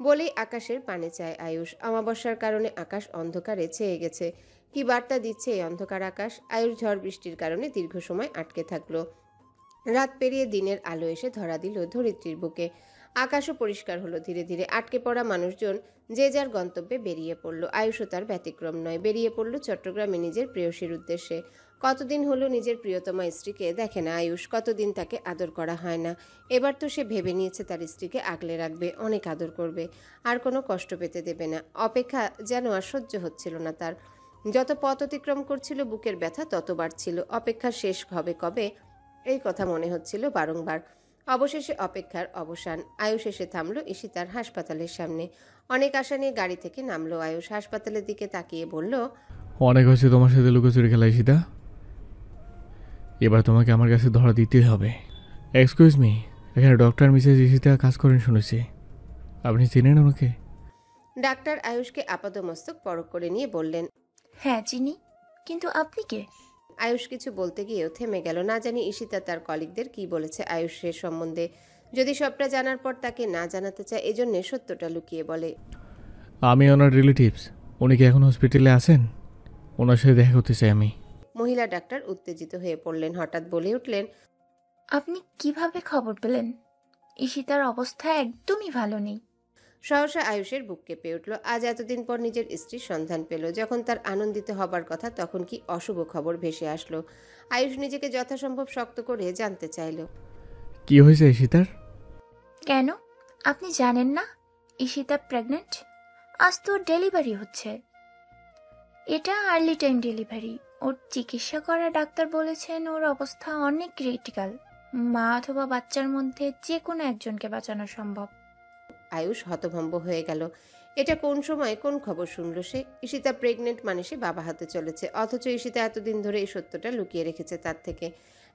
বলেই আকাশের পানে চায় আয়ুষ। অমাবস্যার কারণে আকাশ অন্ধকারে ছেয়ে গেছে। কি বার্তা দিচ্ছে এই অন্ধকার আকাশ? আয়ুষ ঝড় বৃষ্টির কারণে দীর্ঘ সময় আটকে থাকলো। রাত পেরিয়ে দিনের আলো এসে ধরা দিল ধরিত্রীর বুকে। আকাশও পরিষ্কার হলো ধীরে ধীরে। আটকে পড়া মানুষজন যে যার গন্তব্যে বেরিয়ে পড়ল। আয়ুষও তার ব্যতিক্রম নয়। বেরিয়ে পড়ল চট্টগ্রামে নিজের প্রেয়সীর উদ্দেশ্যে। কতদিন হলো নিজের প্রিয়তমা স্ত্রীকে দেখে না আয়ুষ, কতদিন তাকে আদর করা হয় না। এবার তো সে ভেবে নিয়েছে তার স্ত্রীকে আগলে রাখবে, অনেক আদর করবে, আর কোনো কষ্ট পেতে দেবে না। অপেক্ষা যেন আর সহ্য হচ্ছিল না তার। যত পথ অতিক্রম করছিল বুকের ব্যথা তত বাড়ছিল। অপেক্ষা শেষ হবে কবে, এই কথা মনে হচ্ছিল বারংবার। অবশেষে অপেক্ষার অবসান। আয়ুষ এসে থামলো ঈশিতার হাসপাতালের সামনে। অনেক আশা নিয়ে গাড়ি থেকে নামলো আয়ুষ। হাসপাতালের দিকে তাকিয়ে বলল, অনেক হয়েছে তোমার সাথে লুকোচুরি খেলা ঈশিতা, এবার তোমাকে আমার কাছে ধরা দিতেই হবে। এক্সকিউজ মি, এখানে ডক্টর মিসেস ঈশিতা কাজ করেন শুনেছি, আপনি চেনেন ওনাকে? ডাক্তার আয়ুষকে আপাদমস্তক পরখ করে নিয়ে বললেন, হ্যাঁ চিনি, কিন্তু আপনি কে? আয়ুষ কিছু বলতে গিয়েও থেমে গেল। না জানি ঈশিতা তার কলিগদের কি বলেছে আয়ুষের সম্বন্ধে। যদি সবটা জানার পর তাকে না জানাতে চায়, এজন্য সত্যটা লুকিয়ে বলে, আমি ওনার রিলেটিভস। উনি কি এখন হসপিটালে আছেন? ওনার সাথে দেখা করতে চাই আমি। মহিলা ডাক্তার উত্তেজিত হয়ে পড়লেন। হঠাৎ বলে উঠলেন, আপনি কিভাবে খবর পেলেন? ঈশিতার অবস্থা একদমই ভালো নেই। সহসা আয়ুষের বুক কেঁপে উঠল। আজ এতদিন পর নিজের স্ত্রীর সন্ধান পেল। যখন তার আনন্দিত হবার কথা, তখন কি অশুভ খবর ভেসে আসলো। আয়ুষ নিজেকে যথাসম্ভব শক্ত করে জানতে চাইল, কি হয়েছে ঈশিতার? কেন আপনি জানেন না ঈশিতা প্রেগনেন্ট? আজ তো ডেলিভারি হচ্ছে। এটা আর্লি টাইম ডেলিভারি। ওর চিকিৎসা করা ডাক্তার বলেছেন ওর অবস্থা অনেক ক্রিটিক্যাল। মা অথবা বাচ্চার মধ্যে যে কোনো একজনকে বাঁচানো সম্ভব। আয়ুষ হতভম্ব হয়ে গেল। এটা কোন সময় কোন খবর শুনলো সে? ঈশিতা প্রেগনেন্ট মানে সে বাবা হতে চলেছে, অথচ ঈশিতা এতদিন ধরে এই সত্যটা লুকিয়ে রেখেছে তার থেকে।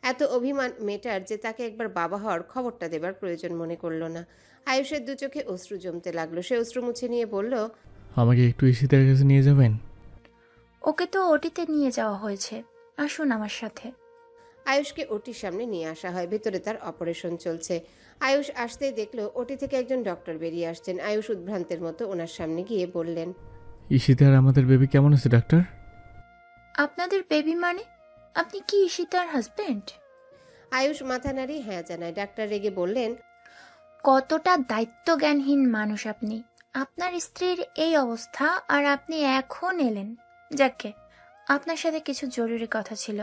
এত অভিমান মেটার যে তাকে একবার বাবা হওয়ার খবরটা দেবার প্রয়োজন মনে করলো না। আয়ুষের দু চোখে অশ্রু জমতে লাগলো। সে অশ্রু মুছে নিয়ে বলল, আমাকে একটু ঈশিতার কাছে নিয়ে যাবেন? ওকে তো ওটিতে নিয়ে যাওয়া হয়েছে, আসুন আমার সাথে। আয়ুষকে ওটির সামনে নিয়ে আসা হয়। ভেতরে তার অপারেশন চলছে। আয়ুষ আসতেই দেখলো ওটি থেকে একজন ডক্টর বেরিয়ে আসছেন। আয়ুষ উদ্ভ্রান্তের মতো ওনার সামনে গিয়ে বললেন, ঈশিতার আমাদের বেবি কেমন আছে ডাক্তার? আপনাদের বেবি মানে? আপনি কি ঈশিতার হাজবেন্ড? আয়ুষ মাথা নাড়িয়ে হ্যাঁ জানায়। ডাক্তার রেগে বললেন, কতটা দায়িত্বজ্ঞানহীন মানুষ আপনি! আপনার স্ত্রীর এই অবস্থা আর আপনি এখন এলেন। যাকে, আপনার সাথে কিছু জরুরি কথা ছিল।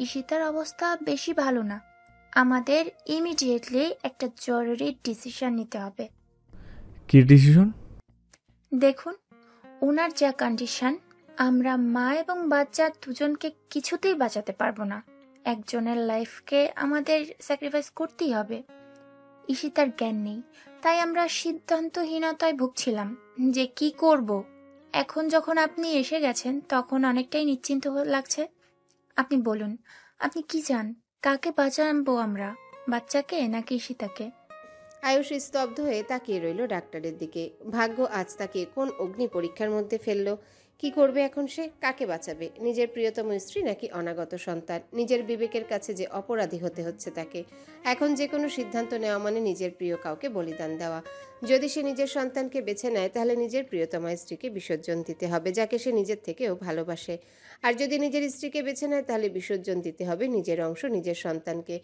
ঈশিতার অবস্থা বেশি ভালো না। আমাদের ইমিডিয়েটলি একটা জরুরি ডিসিশন নিতে হবে। কি ডিসিশন? দেখুন, ওনার যা কন্ডিশন, আমরা মা এবং বাচ্চা দুজনকে কিছুতেই বাঁচাতে পারবো না। একজনের লাইফকে আমাদের স্যাক্রিফাইস করতেই হবে। ঈশিতার জ্ঞান নেই, তাই আমরা সিদ্ধান্তহীনতায় ভুগছিলাম যে কি করব। এখন যখন আপনি এসে গেছেন, তখন অনেকটাই নিশ্চিন্ত লাগছে। আপনি বলুন, আপনি কি চান? কাকে বাঁচাবো আমরা, বাচ্চাকে নাকি ঈশিতাকে? আয়ুষ স্তব্ধ হয়ে তাকিয়ে রইল ডাক্তারের দিকে। ভাগ্য আজ তাকে কোন অগ্নি পরীক্ষার মধ্যে ফেললো। কি করবে এখন সে? কাকে বাঁচাবে? নিজের প্রিয়তম স্ত্রী নাকি অনাগত সন্তান? নিজের বিবেকের কাছে যে অপরাধী হতে হচ্ছে তাকে। এখন যে কোনো সিদ্ধান্ত নেওয়া মানে নিজের প্রিয় কাউকে বলিদান দেওয়া। যদি সে নিজের সন্তানকে বেছে নেয়, তাহলে নিজের প্রিয়তমা স্ত্রীকে বিসর্জন দিতে হবে, যাকে সে নিজের থেকেও ভালোবাসে। আর যদি নিজের স্ত্রীকে বেছে নেয়, তাহলে বিসর্জন দিতে হবে নিজের অংশ, নিজের সন্তানকে,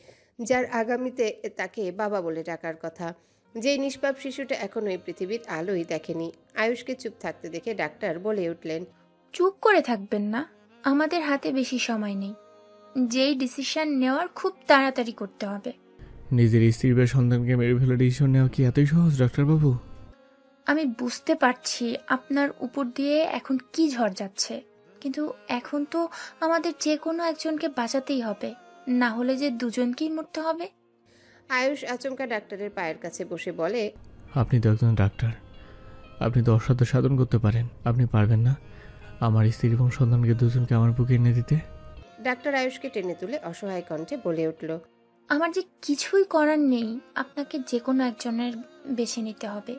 যার আগামীতে তাকে বাবা বলে ডাকার কথা। যেই নিষ্পাপ শিশুটা এখনো এই পৃথিবীর আলোই দেখেনি। আয়ুষকে চুপ থাকতে দেখে ডাক্তার বলে উঠলেন, চুপ করে থাকবেন না, আমাদের হাতে বেশি সময় নেই। যেই ডিসিশন নেওয়ার খুব তাড়াতাড়ি করতে হবে। নিজের স্ত্রী বা সন্তানকে মেরে ফেলে ডিসিশন নেওয়া কি এতই সহজ ডাক্তারবাবু? আমি বুঝতে পারছি আপনার উপর দিয়ে এখন কি ঝড় যাচ্ছে, কিন্তু এখন তো আমাদের যে কোনো একজনকে বাঁচাতেই হবে, না হলে যে দুজনকেই মরতে হবে। আয়ুষ আচমকা ডাক্তারের পায়ের কাছে বসে বলে, আপনি তো একজন ডাক্তার, আপনি তো অসাধ্য সাধন করতে পারেন। আপনি পারবেন না আমার স্ত্রী এবং সন্তানকে দুজনকে আমার বুকে এনে দিতে? ডাক্তার আয়ুষকে টেনে তুলে অসহায় কণ্ঠে বলে উঠল, আমার যে কিছুই করার নেই, আপনাকে যে কোনো একজনের বেছে নিতে হবে।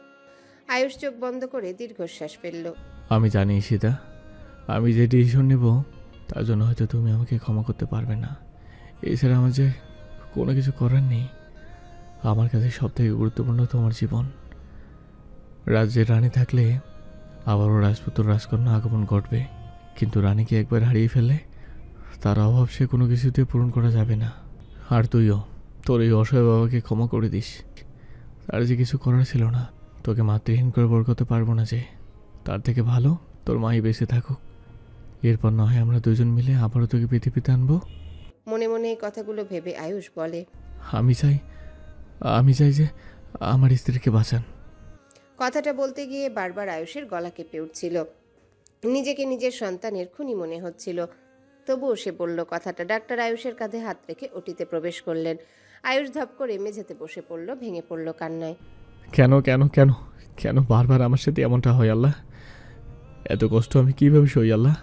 আয়ুষ চোখ বন্ধ করে দীর্ঘশ্বাস ফেলল। আমি জানি ঈশিতা, আমি যে ডিসিশন নেব তার জন্য হয়তো তুমি আমাকে ক্ষমা করতে পারবে না। এছাড়া আমার যে কোনো কিছু করার নেই। আমার কাছে সবথেকে গুরুত্বপূর্ণ তোমার জীবন। রাজ্যের রানী থাকলে আবারও রাজপুত্র রাজকন্যা আগমন ঘটবে, কিন্তু রানীকে একবার হারিয়ে ফেলে তার অভাব সে কোনো কিছুতে পূরণ করা যাবে না। আর তুইও তোর এই অসহায় বাবাকে ক্ষমা করে দিস। তার যে কিছু করার ছিল না, তোকে মাতৃহীন করে বড় করতে পারবো না যে। তার থেকে ভালো তোর মাই বেঁচে থাকুক। এরপর না হয় আমরা দুজন মিলে আবারও তোকে পৃথিবীতে আনবো। মনে মনে এই কথাগুলো ভেবে আয়ুষ বলে, আমি চাই যে আমার স্ত্রীকে বাঁচান। কথাটা বলতে গিয়ে বারবার আয়ুষের গলা কেঁপে উঠছিল। নিজেকে নিজের সন্তানের খুনি মনে হচ্ছিল। তবুও সে বলল কথাটা। ডাক্তার আয়ুষের কাঁধে হাত রেখে ওটিতে প্রবেশ করলেন। আয়ুষ ধপ করে মেঝেতে বসে পড়ল, ভেঙে পড়ল কান্নায়। কেন কেন কেন কেন বারবার আমার সাথে এমনটা হয় আল্লাহ? এত কষ্ট আমি কিভাবে সই আল্লাহ?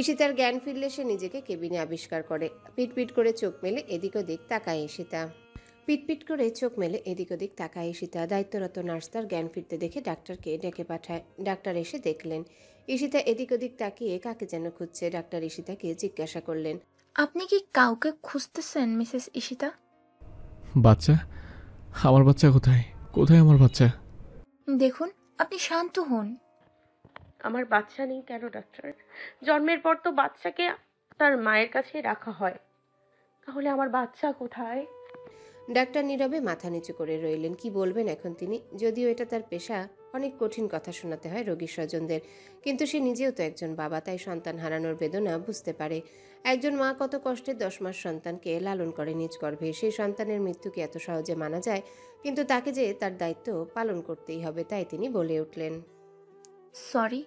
ঈশিতার জ্ঞান ফিরলে সে নিজেকে কেবিনে আবিষ্কার করে। পিটপিট করে চোখ মেলে এদিক ওদিক তাকায় ঈশিতা। দায়িত্বরত নার্স তার জ্ঞান ফিরতে দেখে ডাক্তারকে ডেকে পাঠায়। ডাক্তার এসে দেখলেন ঈশিতা এদিক ওদিক তাকিয়ে কাকে যেন খুঁজছে। ডাক্তার ঈশিতাকে জিজ্ঞাসা করলেন, আপনি কি কাউকে খুঁজতেছেন মিসেস ঈশিতা? বাচ্চা? আমার বাচ্চা কোথায়? কোথায় আমার বাচ্চা? দেখুন, আপনি শান্ত হন। আমার বাচ্চা নেই কেন ডাক্তার? জন্মের পর তো বাচ্চাকে তার মায়ের কাছে রাখা হয়, তাহলে আমার বাচ্চা কোথায়? ডাক্তার নীরবে মাথা নিচু করে রইলেন। কি বলবেন এখন তিনি? যদিও এটা তার পেশা, অনেক কঠিন কথা শোনাতে হয় রোগীর স্বজনদের, কিন্তু সে নিজেও তো একজন বাবা, তাই সন্তান হারানোর বেদনা বুঝতে পারে। একজন মা কত কষ্টে 10 মাস সন্তানকে লালন করে নিজ গর্ভে। সেই সন্তানের মৃত্যুকে এত সহজে মানা যায়, কিন্তু তাকে যে তার দায়িত্ব পালন করতেই হবে। তাই তিনি বলে উঠলেন, সরি,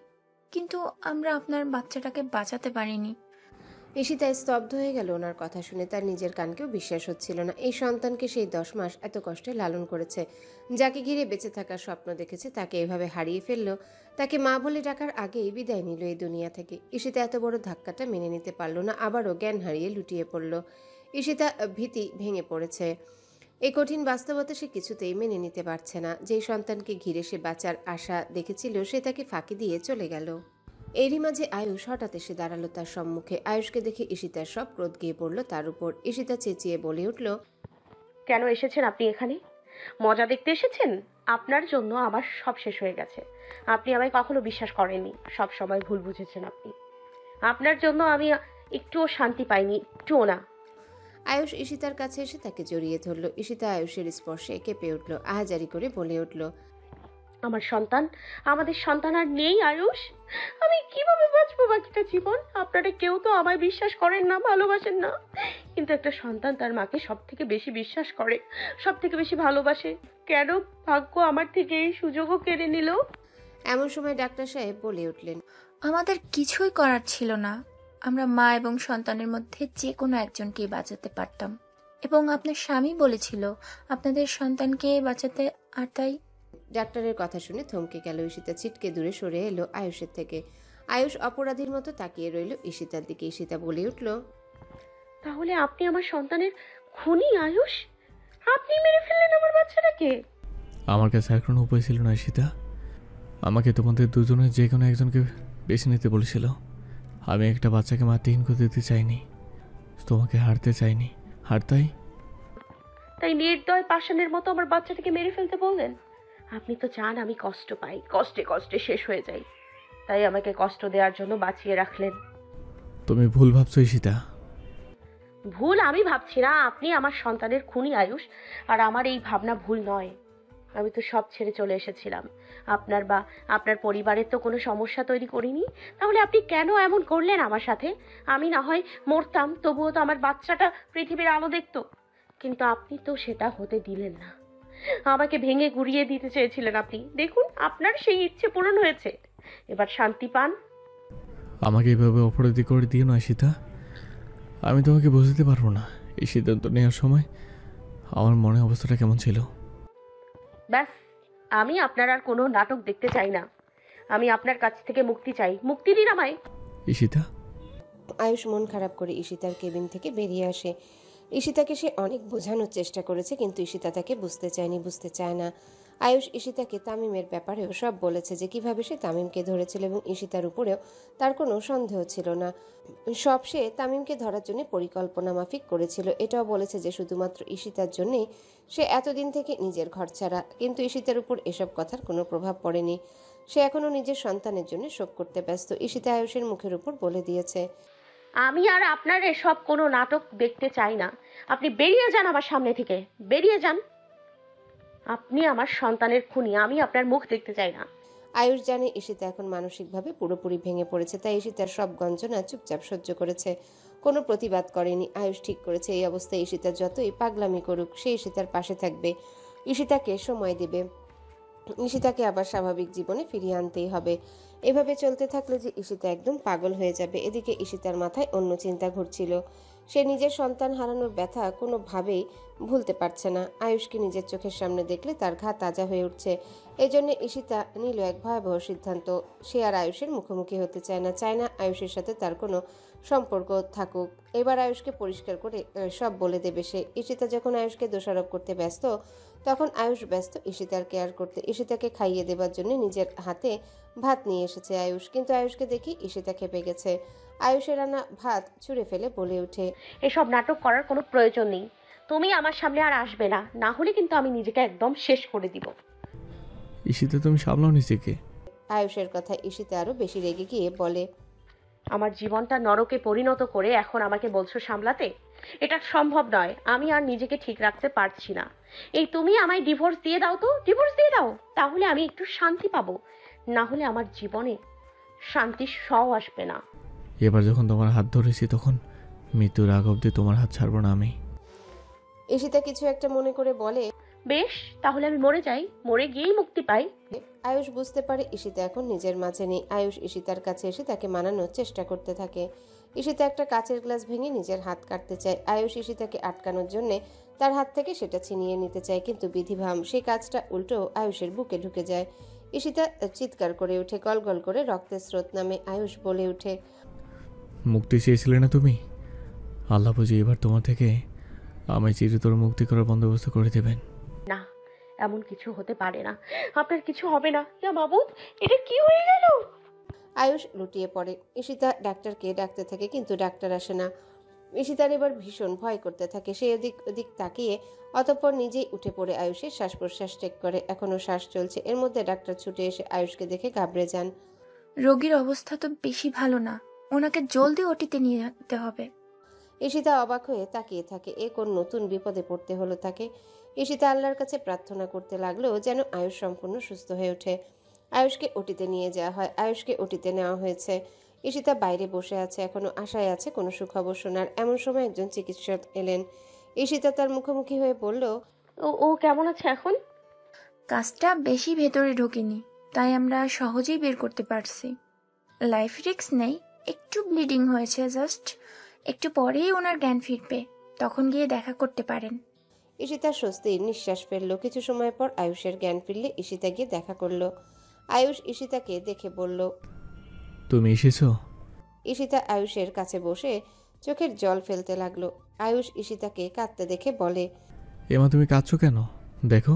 কিন্তু আমরা আপনার বাচ্চাটাকে বাঁচাতে পারিনি। ঈশিতা স্তব্ধ হয়ে গেল ওনার কথা শুনে। তার নিজের কানকেও বিশ্বাস হচ্ছিল না। এই সন্তানকে সেই 10 মাস এত কষ্টে লালন করেছে, যাকে ঘিরে বেঁচে থাকার স্বপ্ন দেখেছে, তাকে এভাবে হারিয়ে ফেলল। তাকে মা বলে ডাকার আগেই বিদায় নিল এই দুনিয়া থেকে। ঈশিতা এত বড় ধাক্কাটা মেনে নিতে পারল না, আবারও জ্ঞান হারিয়ে লুটিয়ে পড়ল। ঈশিতা ভীতি ভেঙে পড়েছে। এই কঠিন বাস্তবতা সে কিছুতেই মেনে নিতে পারছে না। যেই সন্তানকে ঘিরে সে বাঁচার আশা দেখেছিল, সে তাকে ফাঁকি দিয়ে চলে গেল। এরই মাঝে আয়ুষ হঠাৎ এসে দাঁড়ালো তার সম্মুখে। আয়ুষকে দেখে ঈশিতার সব ক্রোধ গিয়ে পড়ল তার উপর। ঈশিতা চেঁচিয়ে বলে উঠল, কেন এসেছেন আপনি এখানে? মজা দেখতে এসেছেন? আপনার জন্য আমার সব শেষ হয়ে গেছে। আপনি আমায় কখনো বিশ্বাস করেননি, সব সময় ভুল বুঝেছেন আপনি। আপনার জন্য আমি একটুও শান্তি পাইনি, একটুও না। আয়ুষ ঈশিতার কাছে এসে তাকে জড়িয়ে ধরল। ঈশিতা আয়ুষের স্পর্শে কেঁপে উঠল, আহাজারি করে বলে উঠল, আমার সন্তান, আমাদের সন্তান আর নেই আয়ুষ। আমি কিভাবে বাঁচবো বাকিটা জীবন? আপনারা কেউ তো আমায় বিশ্বাস করেন না, ভালোবাসেন না, কিন্তু একটা সন্তান তার মাকে সব থেকে বেশি বিশ্বাস করে, সব থেকে বেশি ভালোবাসে। কেন ভাগ্য আমার থেকে এই সুযোগও কেড়ে নিল? এমন সময় ডাক্তার সাহেব বলে উঠলেন, আমাদের কিছুই করার ছিল না। আমরা মা এবং সন্তানের মধ্যে যে কোনো একজনকেই বাঁচাতে পারতাম, এবং আপনার স্বামী বলেছিল আপনাদের সন্তানকে বাঁচাতে, আর তাই। ডাক্তারের কথা শুনে থমকে গেল ঈশিতা। ছিটকে দূরে সরে এলো আয়ুষের থেকে। আয়ুষ অপরাধীর মতো তাকিয়ে রইল ঈশিতার দিকে। ঈশিতা বলে উঠল, তাহলে আপনি আমার সন্তানের খুনি আয়ুষ? আপনি মেরে ফেললেন আমার বাচ্চাটাকে? আমার কাছে আর কোনো উপায় ছিল না ঈশিতা। আমাকে তোমাদের দুজনের যে কোনো একজনকে বেছে নিতে বলেছিল। আমি একটা বাচ্চাকে মাতৃহীন করে দিতে চাইনি, তোমাকে হারতে চাইনি, আর তাই নির্দয় পাষাণের মতো আমার বাচ্চাটাকে মেরে ফেলতে বললেন? আপনি তো চান আমি কষ্ট পাই, কষ্টে কষ্টে শেষ হয়ে যাই, তাই আমাকে কষ্ট দেওয়ার জন্য বাঁচিয়ে রাখলেন। তুমি ভুল ভাবছো ঈশিতা। ভুল আমি ভাবছি না, আপনি আমার সন্তানের খুনি আয়ুষ। আর আমার এই ভাবনা ভুল নয়। আমি তো সব ছেড়ে চলে এসেছিলাম। আপনার বা আপনার পরিবারের তো কোনো সমস্যা তৈরি করিনি, তাহলে আপনি কেন এমন করলেন আমার সাথে? আমি না হয় মরতাম, তবুও তো আমার বাচ্চাটা পৃথিবীর আলো দেখতো, কিন্তু আপনি তো সেটা হতে দিলেন না। আমাকে ভেঙে গুড়িয়ে দিতে চেয়েছিলেন আপনি। দেখুন, আপনার সেই ইচ্ছে পূরণ হয়েছে, এবার শান্তি পান। আমাকে এইভাবে অপরাধী করে দিও না ঈশিতা। আমি তোমাকে বুঝতে পারবো না। এই সিদ্ধান্ত নেওয়ার সময় আমার মনে অবস্থাটা কেমন ছিল। ব্যাস, আমি আপনার আর কোনো নাটক দেখতে চাই না। আমি আপনার কাছ থেকে মুক্তি চাই, মুক্তি দিন আমায়। ঈশিতা। আয়ুষ মন খারাপ করে ঈশিতার কেবিন থেকে বেরিয়ে আসে। ঈশিতাকে সে অনেক বোঝানোর চেষ্টা করেছে, কিন্তু ঈশিতা তাকে বুঝতে চায় না। আয়ুষ ঈশিতাকে তামিমের ব্যাপারেও সব বলেছে, যে কিভাবে সে তামিমকে ধরেছিল এবং ঈশিতার উপরেও তার কোনো সন্দেহ ছিল না। সব সে তামিমকে ধরার জন্য পরিকল্পনা মাফিক করেছিল। এটাও বলেছে যে শুধুমাত্র ঈশিতার জন্যই সে এতদিন থেকে নিজের ঘর ছাড়া, কিন্তু ঈশিতার উপর এসব কথার কোনো প্রভাব পড়েনি। সে এখনও নিজের সন্তানের জন্য শোক করতে ব্যস্ত। ঈশিতা আয়ুষের মুখের উপর বলে দিয়েছে, আমি আর আপনার এসব কোনো নাটক দেখতে চাই না। আপনি বেরিয়ে যান আমার সামনে থেকে, বেরিয়ে যান। আপনি আমার সন্তানের খুনি, আমি আপনার মুখ দেখতে চাই না। আয়ুষ জানে ঈশিতা এখন মানসিকভাবে পুরোপুরি ভেঙে পড়েছে, তাই ঈশিতার সব গঞ্জনা চুপচাপ সহ্য করেছে, কোনো প্রতিবাদ করেনি। আয়ুষ ঠিক করেছে এই অবস্থায় ঈশিতা যতই পাগলামি করুক সে ঈশিতার পাশে থাকবে, ঈশিতাকে সময় দেবে, ঈশিতাকে আবার স্বাভাবিক জীবনে ফিরিয়ে আনতেই হবে। এভাবে চলতে থাকলে যে ঈশিতা একদম পাগল হয়ে যাবে। এদিকে ঈশিতার মাথায় অন্য চিন্তা ঘুরছিল। সে নিজের সন্তান হারানোর ব্যথা কোনোভাবেই ভুলতে পারছে না। আয়ুষকে নিজের চোখের সামনে দেখলে তার ঘা তাজা হয়ে উঠছে। এই জন্য ঈশিতা নিল এক ভয়াবহ সিদ্ধান্ত। সে আর আয়ুষের মুখোমুখি হতে চায় না, চায় না আয়ুষের সাথে তার কোনো সম্পর্ক থাকুক। এবার আয়ুষকে পরিষ্কার করে সব বলে দেবে সে। ঈশিতা যখন আয়ুষকে দোষারোপ করতে ব্যস্ত, তখন আয়ুষ ব্যস্ত ঈশিতার কেয়ার করতে। ঈশিতাকে খাইয়ে দেবার জন্য নিজের হাতে ভাত নিয়ে এসেছে আয়ুষ, কিন্তু আয়ুষকে দেখি ঈশিতা খেপে গেছে। আয়ুষের রান্না ভাত ছুঁড়ে ফেলে বলে ওঠে, এসব নাটক করার কোনো প্রয়োজন নেই। তুমি আমার সামনে আর আসবে না, না হলে কিন্তু আমি নিজেকে একদম শেষ করে দিব। ঈশিতা তুমি সামলাও নিজেকে। আয়ুষের কথা ঈশিতা আরো বেশি রেগে গিয়ে বলে, আমার জীবনটা নরকে পরিণত করে এখন আমাকে বলছো সামলাতে? এটা সম্ভব নয়। আমি আর নিজেকে ঠিক রাখতে পারছি না। এই তুমি আমায় ডিভোর্স দিয়ে দাও, তো ডিভোর্স দিয়ে দাও, তাহলে আমি একটু শান্তি পাবো। না হলে আমার জীবনে শান্তি সও আসবে না। এবার যখন তোমার হাত ধরেছি তখন মৃত্যুর আগ অব্দি তোমার হাত ছাড়বো না আমি। ঈশিতা কিছু একটা মনে করে বলে, বেশ, তাহলে আমি মরে যাই, মরে গিয়েই মুক্তি পাই। আয়ুষ বুঝতে পারে ঈশিতা এখন নিজের মাঝে নেই। আয়ুষ ঈশিতার কাছে এসে তাকে মানানোর চেষ্টা করতে থাকে। ঈশিতা একটা কাচের গ্লাস ভেঙে নিজের হাত কাটতে চায়। আয়ুষ ঈশিতাকে আটকানোর জন্য তার হাত থেকে সেটা ছিনিয়ে নিতে চায়, কিন্তু বিধিভাম সেই কাজটা উল্টো আয়ুষের বুকে ঢুকে যায়। ঈশিতা চিৎকার করে ওঠে, গল করে রক্তের স্রোত নামে। আয়ুষ বলে ওঠে, মুক্তি চেয়েছিলে না তুমি? আল্লাহ বুঝি এবার তোমার থেকে আমায় চিরতর মুক্তি করার বন্দোবস্ত করে দেবেন। না, এমন কিছু হতে পারে না। আপনার কিছু হবে না। ইয়া মাবুদ, এটা কি হয়ে গেল? আয়ুষ লুটিয়ে পড়ে। ঈশিতা ডাক্তারকে ডাকতে থাকে, কিন্তু ডাক্তার আসে না। ঈশিতার এবার ভীষণ ভয় করতে থাকে। সে এদিক ওদিক তাকিয়ে অতঃপর নিজেই উঠে পড়ে আয়ুষের শ্বাস প্রশ্বাস চেক করে। এখনও শ্বাস চলছে। এর মধ্যে ডাক্তার ছুটে এসে আয়ুষকে দেখে ঘাবড়ে যান। রোগীর অবস্থা তো বেশি ভালো না, ওনাকে জলদি ওটিতে নিয়ে যেতে হবে। ঈশিতা অবাক হয়ে তাকিয়ে থাকে। এ কোন নতুন বিপদে পড়তে হলো তাকে? ঈশিতা আল্লাহর কাছে প্রার্থনা করতে লাগলো যেন আয়ুষ সম্পূর্ণ সুস্থ হয়ে ওঠে। আয়ুষকে ওটিতে নিয়ে যাওয়া হয়। আয়ুষকে ওটিতে নেওয়া হয়েছে। ঈশিতা বাইরে বসে আছে, এখনো আশায় আছে কোনো সুখবর শোনার। এমন সময় একজন চিকিৎসক এলেন। ঈশিতা তার মুখোমুখি হয়ে বলল, ও কেমন আছে এখন? কাজটা বেশি ভেতরে ঢোকেনি, তাই আমরা সহজেই বের করতে পারছি। লাইফ রিস্ক নেই, একটু ব্লিডিং হয়েছে জাস্ট। একটু পরেই ওনার জ্ঞান ফিরবে, তখন গিয়ে দেখা করতে পারেন। ঈশিতা স্বস্তির নিঃশ্বাস ফেলল। কিছু সময় পর আয়ুষের জ্ঞান ফিরলে ঈশিতা গিয়ে দেখা করলো। আয়ুষ ঈশিতাকে দেখে বলল, তুমি এসেছো? ঈশিতা আয়ুষের কাছে বসে চোখের জল ফেলতে লাগলো। আয়ুষ ঈশিতাকে কাঁদতে দেখে বলে, এমা তুমি কাঁদছো কেন? দেখো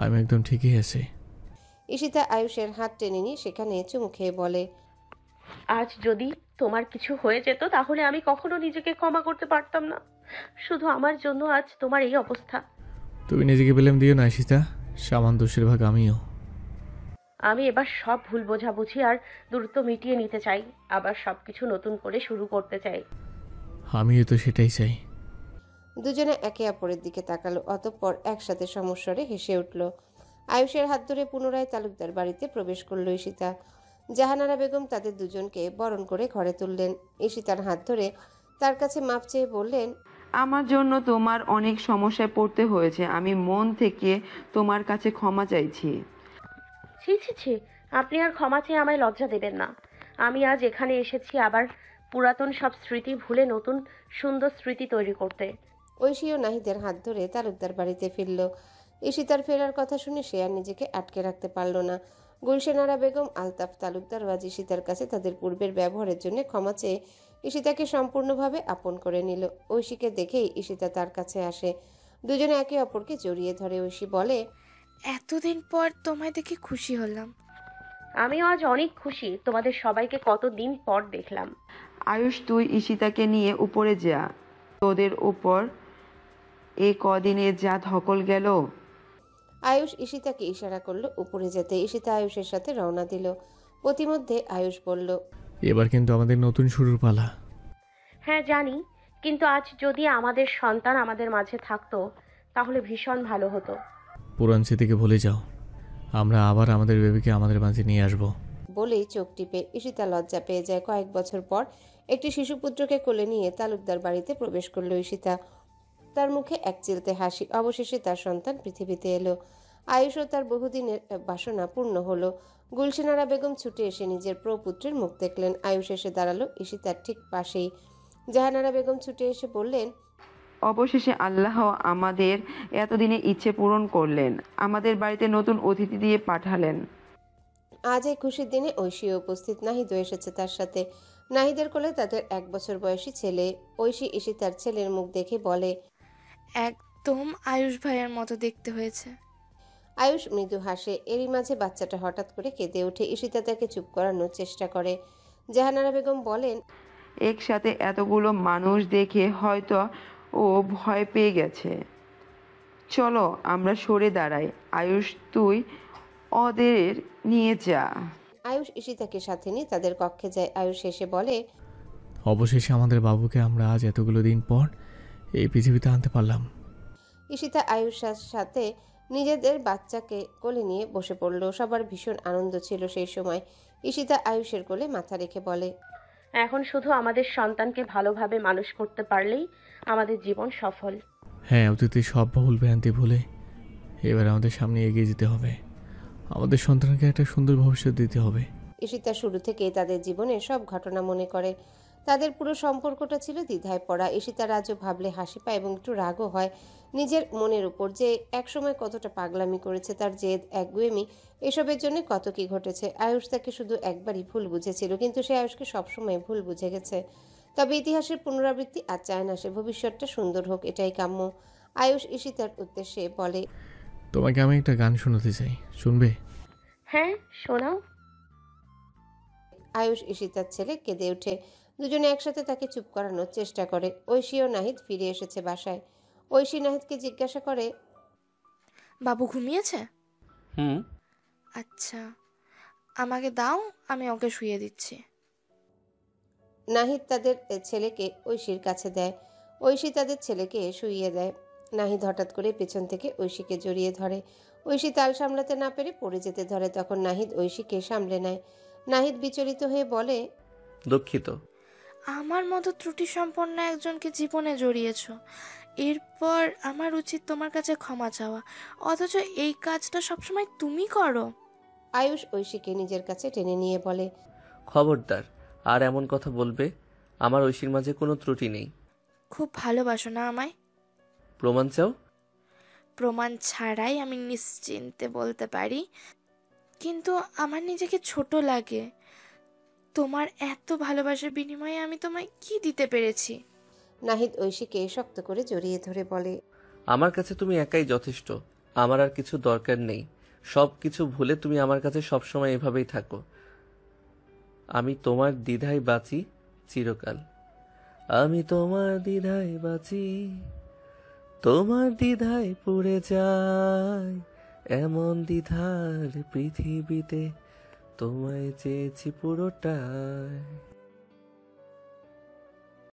আমি একদম ঠিকই আছি। ঈশিতা আয়ুষের হাত টেনে নিয়ে সেখানে চুমু খেয়ে বলে, আজ যদি তোমার কিছু হয়ে যেত তাহলে আমি কখনো নিজেকে ক্ষমা করতে পারতাম না। শুধু আমার জন্য আজ তোমার এই অবস্থা। তুমি নিজেকে ব্লেম দিও না ঈশিতা, সামান দোষের ভাগ আমিও। আমি এবার সব ভুল বোঝাবুঝি আর দ্রুত মিটিয়ে নিতে চাই, আবার সবকিছু নতুন করে শুরু করতে চাই। আমিও তো সেটাই চাই। দুজনে একে অপরের দিকে তাকালো, অতঃপর একসাথে সমস্বরে হেসে উঠল। আয়ুষের হাত ধরে পুনরায় তালুকদার বাড়িতে প্রবেশ করল ঈশিতা। জাহানারা বেগম তাদের দুজনকে বরণ করে ঘরে তুললেন। ঈশিতার হাত ধরে তার কাছে মাপ চেয়ে বললেন, আমার জন্য তোমার অনেক সমস্যায় পড়তে হয়েছে, আমি মন থেকে তোমার কাছে ক্ষমা চাইছি। ছি ছি ছি, আপনি আর ক্ষমা চেয়ে আমায় লজ্জা দেবেন না। আমি আজ এখানে এসেছি আবার পুরাতন সব স্মৃতি ভুলে নতুন সুন্দর স্মৃতি তৈরি করতে। ঐশী ও নাহিদের হাত ধরে তালুকদার বাড়িতে ফিরল। ঈশিতার ফেরার কথা শুনে সে আর নিজেকে আটকে রাখতে পারল না। গুলশানারা বেগম, আলতাফ তালুকদার ও ঈশিতার কাছে তাদের পূর্বের ব্যবহারের জন্য ক্ষমা চেয়ে ঈশিতাকে সম্পূর্ণভাবে আপন করে নিল। ঐশীকে দেখেই ঈশিতা তার কাছে আসে। দুজনে একে অপরকে জড়িয়ে ধরে। ঐশী বলে, এতদিন পর তোমায় দেখে খুশি হলাম। আমিও আজ অনেক খুশি, তোমাদের সবাইকে কতদিন পর দেখলাম। আয়ুষ, তুই ঈশিতাকে নিয়ে উপরে যা। তোদের উপর এ কদিনে যা ধকল গেল। আয়ুষ ঈশিতাকে ইশারা করলো উপরে যেতে। ঈশিতা আয়ুষের সাথে রওনা দিল। প্রতিমধ্যে আয়ুষ বলল, এবার কিন্তু আমাদের নতুন শুরুর পালা। হ্যাঁ জানি, কিন্তু আজ যদি আমাদের সন্তান আমাদের মাঝে থাকতো তাহলে ভীষণ ভালো হতো। পুরান স্মৃতিকে ভুলে যাও, আমরা আবার আমাদের বেবিকে আমাদের মাঝে নিয়ে আসব। বলেই চোখ টিপে ঈশিতা লজ্জা পেয়ে যায়। কয়েক বছর পর একটি শিশুপুত্রকে কোলে নিয়ে তালুকদার বাড়িতে প্রবেশ করলো ঈশিতা। তার মুখে এক চিলতে হাসি। অবশেষে তার সন্তান পৃথিবীতে এলো। আয়ুষও তার বহুদিনের বাসনা পূর্ণ হলো। গুলশানারা বেগম ছুটে এসে নিজের প্রপুত্রের মুখ দেখলেন। আয়ুষ এসে দাঁড়ালো ঈশিতার ঠিক পাশেই। জাহানারা বেগম ছুটে এসে বললেন, অবশেষে আল্লাহ আমাদের এতদিনে ইচ্ছে পূরণ করলেন, আমাদের বাড়িতে নতুন অতিথি দিয়ে পাঠালেন। আজ এই খুশির দিনে ঐশীও উপস্থিত। নাহিদও এসেছে তার সাথে। নাহিদের কোলে তাদের 1 বছর বয়সী ছেলে। ঐশী ঈশিতার ছেলের মুখ দেখে বলে, একদম আয়ুষ ভাইয়ের মতো দেখতে হয়েছে। আয়ুষ মৃদু হাসে। এরই মাঝে বাচ্চাটা হঠাৎ করে কেঁদে ওঠে। ঈশিতা তাকে চুপ করানোর চেষ্টা করে। জাহানারা বেগম বলেন, একসাথে এতগুলো মানুষ দেখে হয়তো ও ভয় পেয়ে গেছে। চলো আমরা সরে দাঁড়াই। আয়ুষ, তুই ওদের নিয়ে যা। আয়ুষ ঈশিতাকে সাথে নিয়ে তাদের কক্ষে যায়। আয়ুষ এসে বলে, অবশেষে আমাদের বাবুকে আমরা আজ এতগুলো দিন পর এই পৃথিবীতে আনতে পারলাম। ঈশিতা আয়ুষের সাথে নিজেদের বাচ্চাকে কোলে নিয়ে বসে পড়ল। সবার ভীষণ আনন্দ ছিল সেই সময়। ঈশিতা আয়ুষের কোলে মাথা রেখে বলে, এখন শুধু আমাদের সন্তানকে ভালোভাবে মানুষ করতে পারলেই আমাদের জীবন সফল। হ্যাঁ, অতীতের সব ভুল ভ্রান্তি ভুলে এবার আমাদের সামনে এগিয়ে যেতে হবে। আমাদের সন্তানকে একটা সুন্দর ভবিষ্যৎ দিতে হবে। ঈশিতা শুরু থেকেই তাদের জীবনের সব ঘটনা মনে করে। তাদের পুরো সম্পর্কটা ছিল দ্বিধায় পড়া। ঈশিতার আজও ভাবলে হাসি পায় এবং একটু রাগও হয় নিজের মনের উপর, যে একসময় কতটা পাগলামি করেছে, তার জেদ, একগুয়েমি, এসবের জন্য কত কি ঘটেছে। আয়ুষ তাকে শুধু একবারই ভুল বুঝেছিল, কিন্তু সে আয়ুষকে সবসময় ভুল বুঝে গেছে। তবে ইতিহাসের পুনরাবৃত্তি আর চায় না সে। ভবিষ্যৎটা সুন্দর হোক, এটাই কাম্য। আয়ুষ ঈশিতার উদ্দেশ্যে বলে, তোমাকে আমি একটা গান শোনাতে চাই, শুনবে? হ্যাঁ, শোনাও। আয়ুষ ঈশিতার ছেলে কেঁদে ওঠে। দুজনে একসাথে তাকে চুপ করানোর চেষ্টা করে। ঐশী ও নাহিদ ফিরে এসেছে বাসায়। ঐশী নাহিদকে জিজ্ঞাসা করে, বাবু ঘুমিয়েছে? হুম। আচ্ছা, আমাকে দাও, আমি ওকে শুইয়ে দিচ্ছি। নাহিদ তাদের ছেলেকে ঐশীর কাছে দেয়। ঐশী তাদের ছেলেকে শুইয়ে দেয়। নাহিদ হঠাৎ করে পেছন থেকে ঐশীকে জড়িয়ে ধরে। ঐশী তাল সামলাতে না পেরে পড়ে যেতে ধরে। তখন নাহিদ ঐশীকে সামলে নেয়। নাহিদ বিচলিত হয়ে বলে, দুঃখিত। আমার মতো ত্রুটি সম্পন্ন একজনকে জীবনে জড়িয়েছ, এরপর আমার উচিত তোমার কাছে ক্ষমা চাওয়া, অথচ এই কাজটা সবসময় তুমি করো। আয়ুষ ঐশীকে নিজের কাছে টেনে নিয়ে বলে, খবরদার আর এমন কথা বলবে। আমার ঐশীর মাঝে কোনো ত্রুটি নেই। খুব ভালোবাসো না আমায়? প্রমাণ চাও? প্রমাণ ছাড়াই আমি নিশ্চিন্তে বলতে পারি, কিন্তু আমার নিজেকে ছোট লাগে। তোমার এত ভালোবাসার বিনিময়ে আমি তোমায় কি দিতে পেরেছি? নাহিদ ঐশীকে শক্ত করে জড়িয়ে ধরে বলে, আমার কাছে তুমি একাই যথেষ্ট। আমার আর কিছু দরকার নেই। সব কিছু ভুলে তুমি আমার কাছে সবসময় এভাবেই থাকো। আমি তোমার দ্বিধায় বাঁচি চিরকাল। আমি তোমার দ্বিধায় বাঁচি, তোমার দ্বিধায় পুড়ে যাই। এমন দ্বিধার পৃথিবীতে তোমায় চেয়েছি পুরোটাই।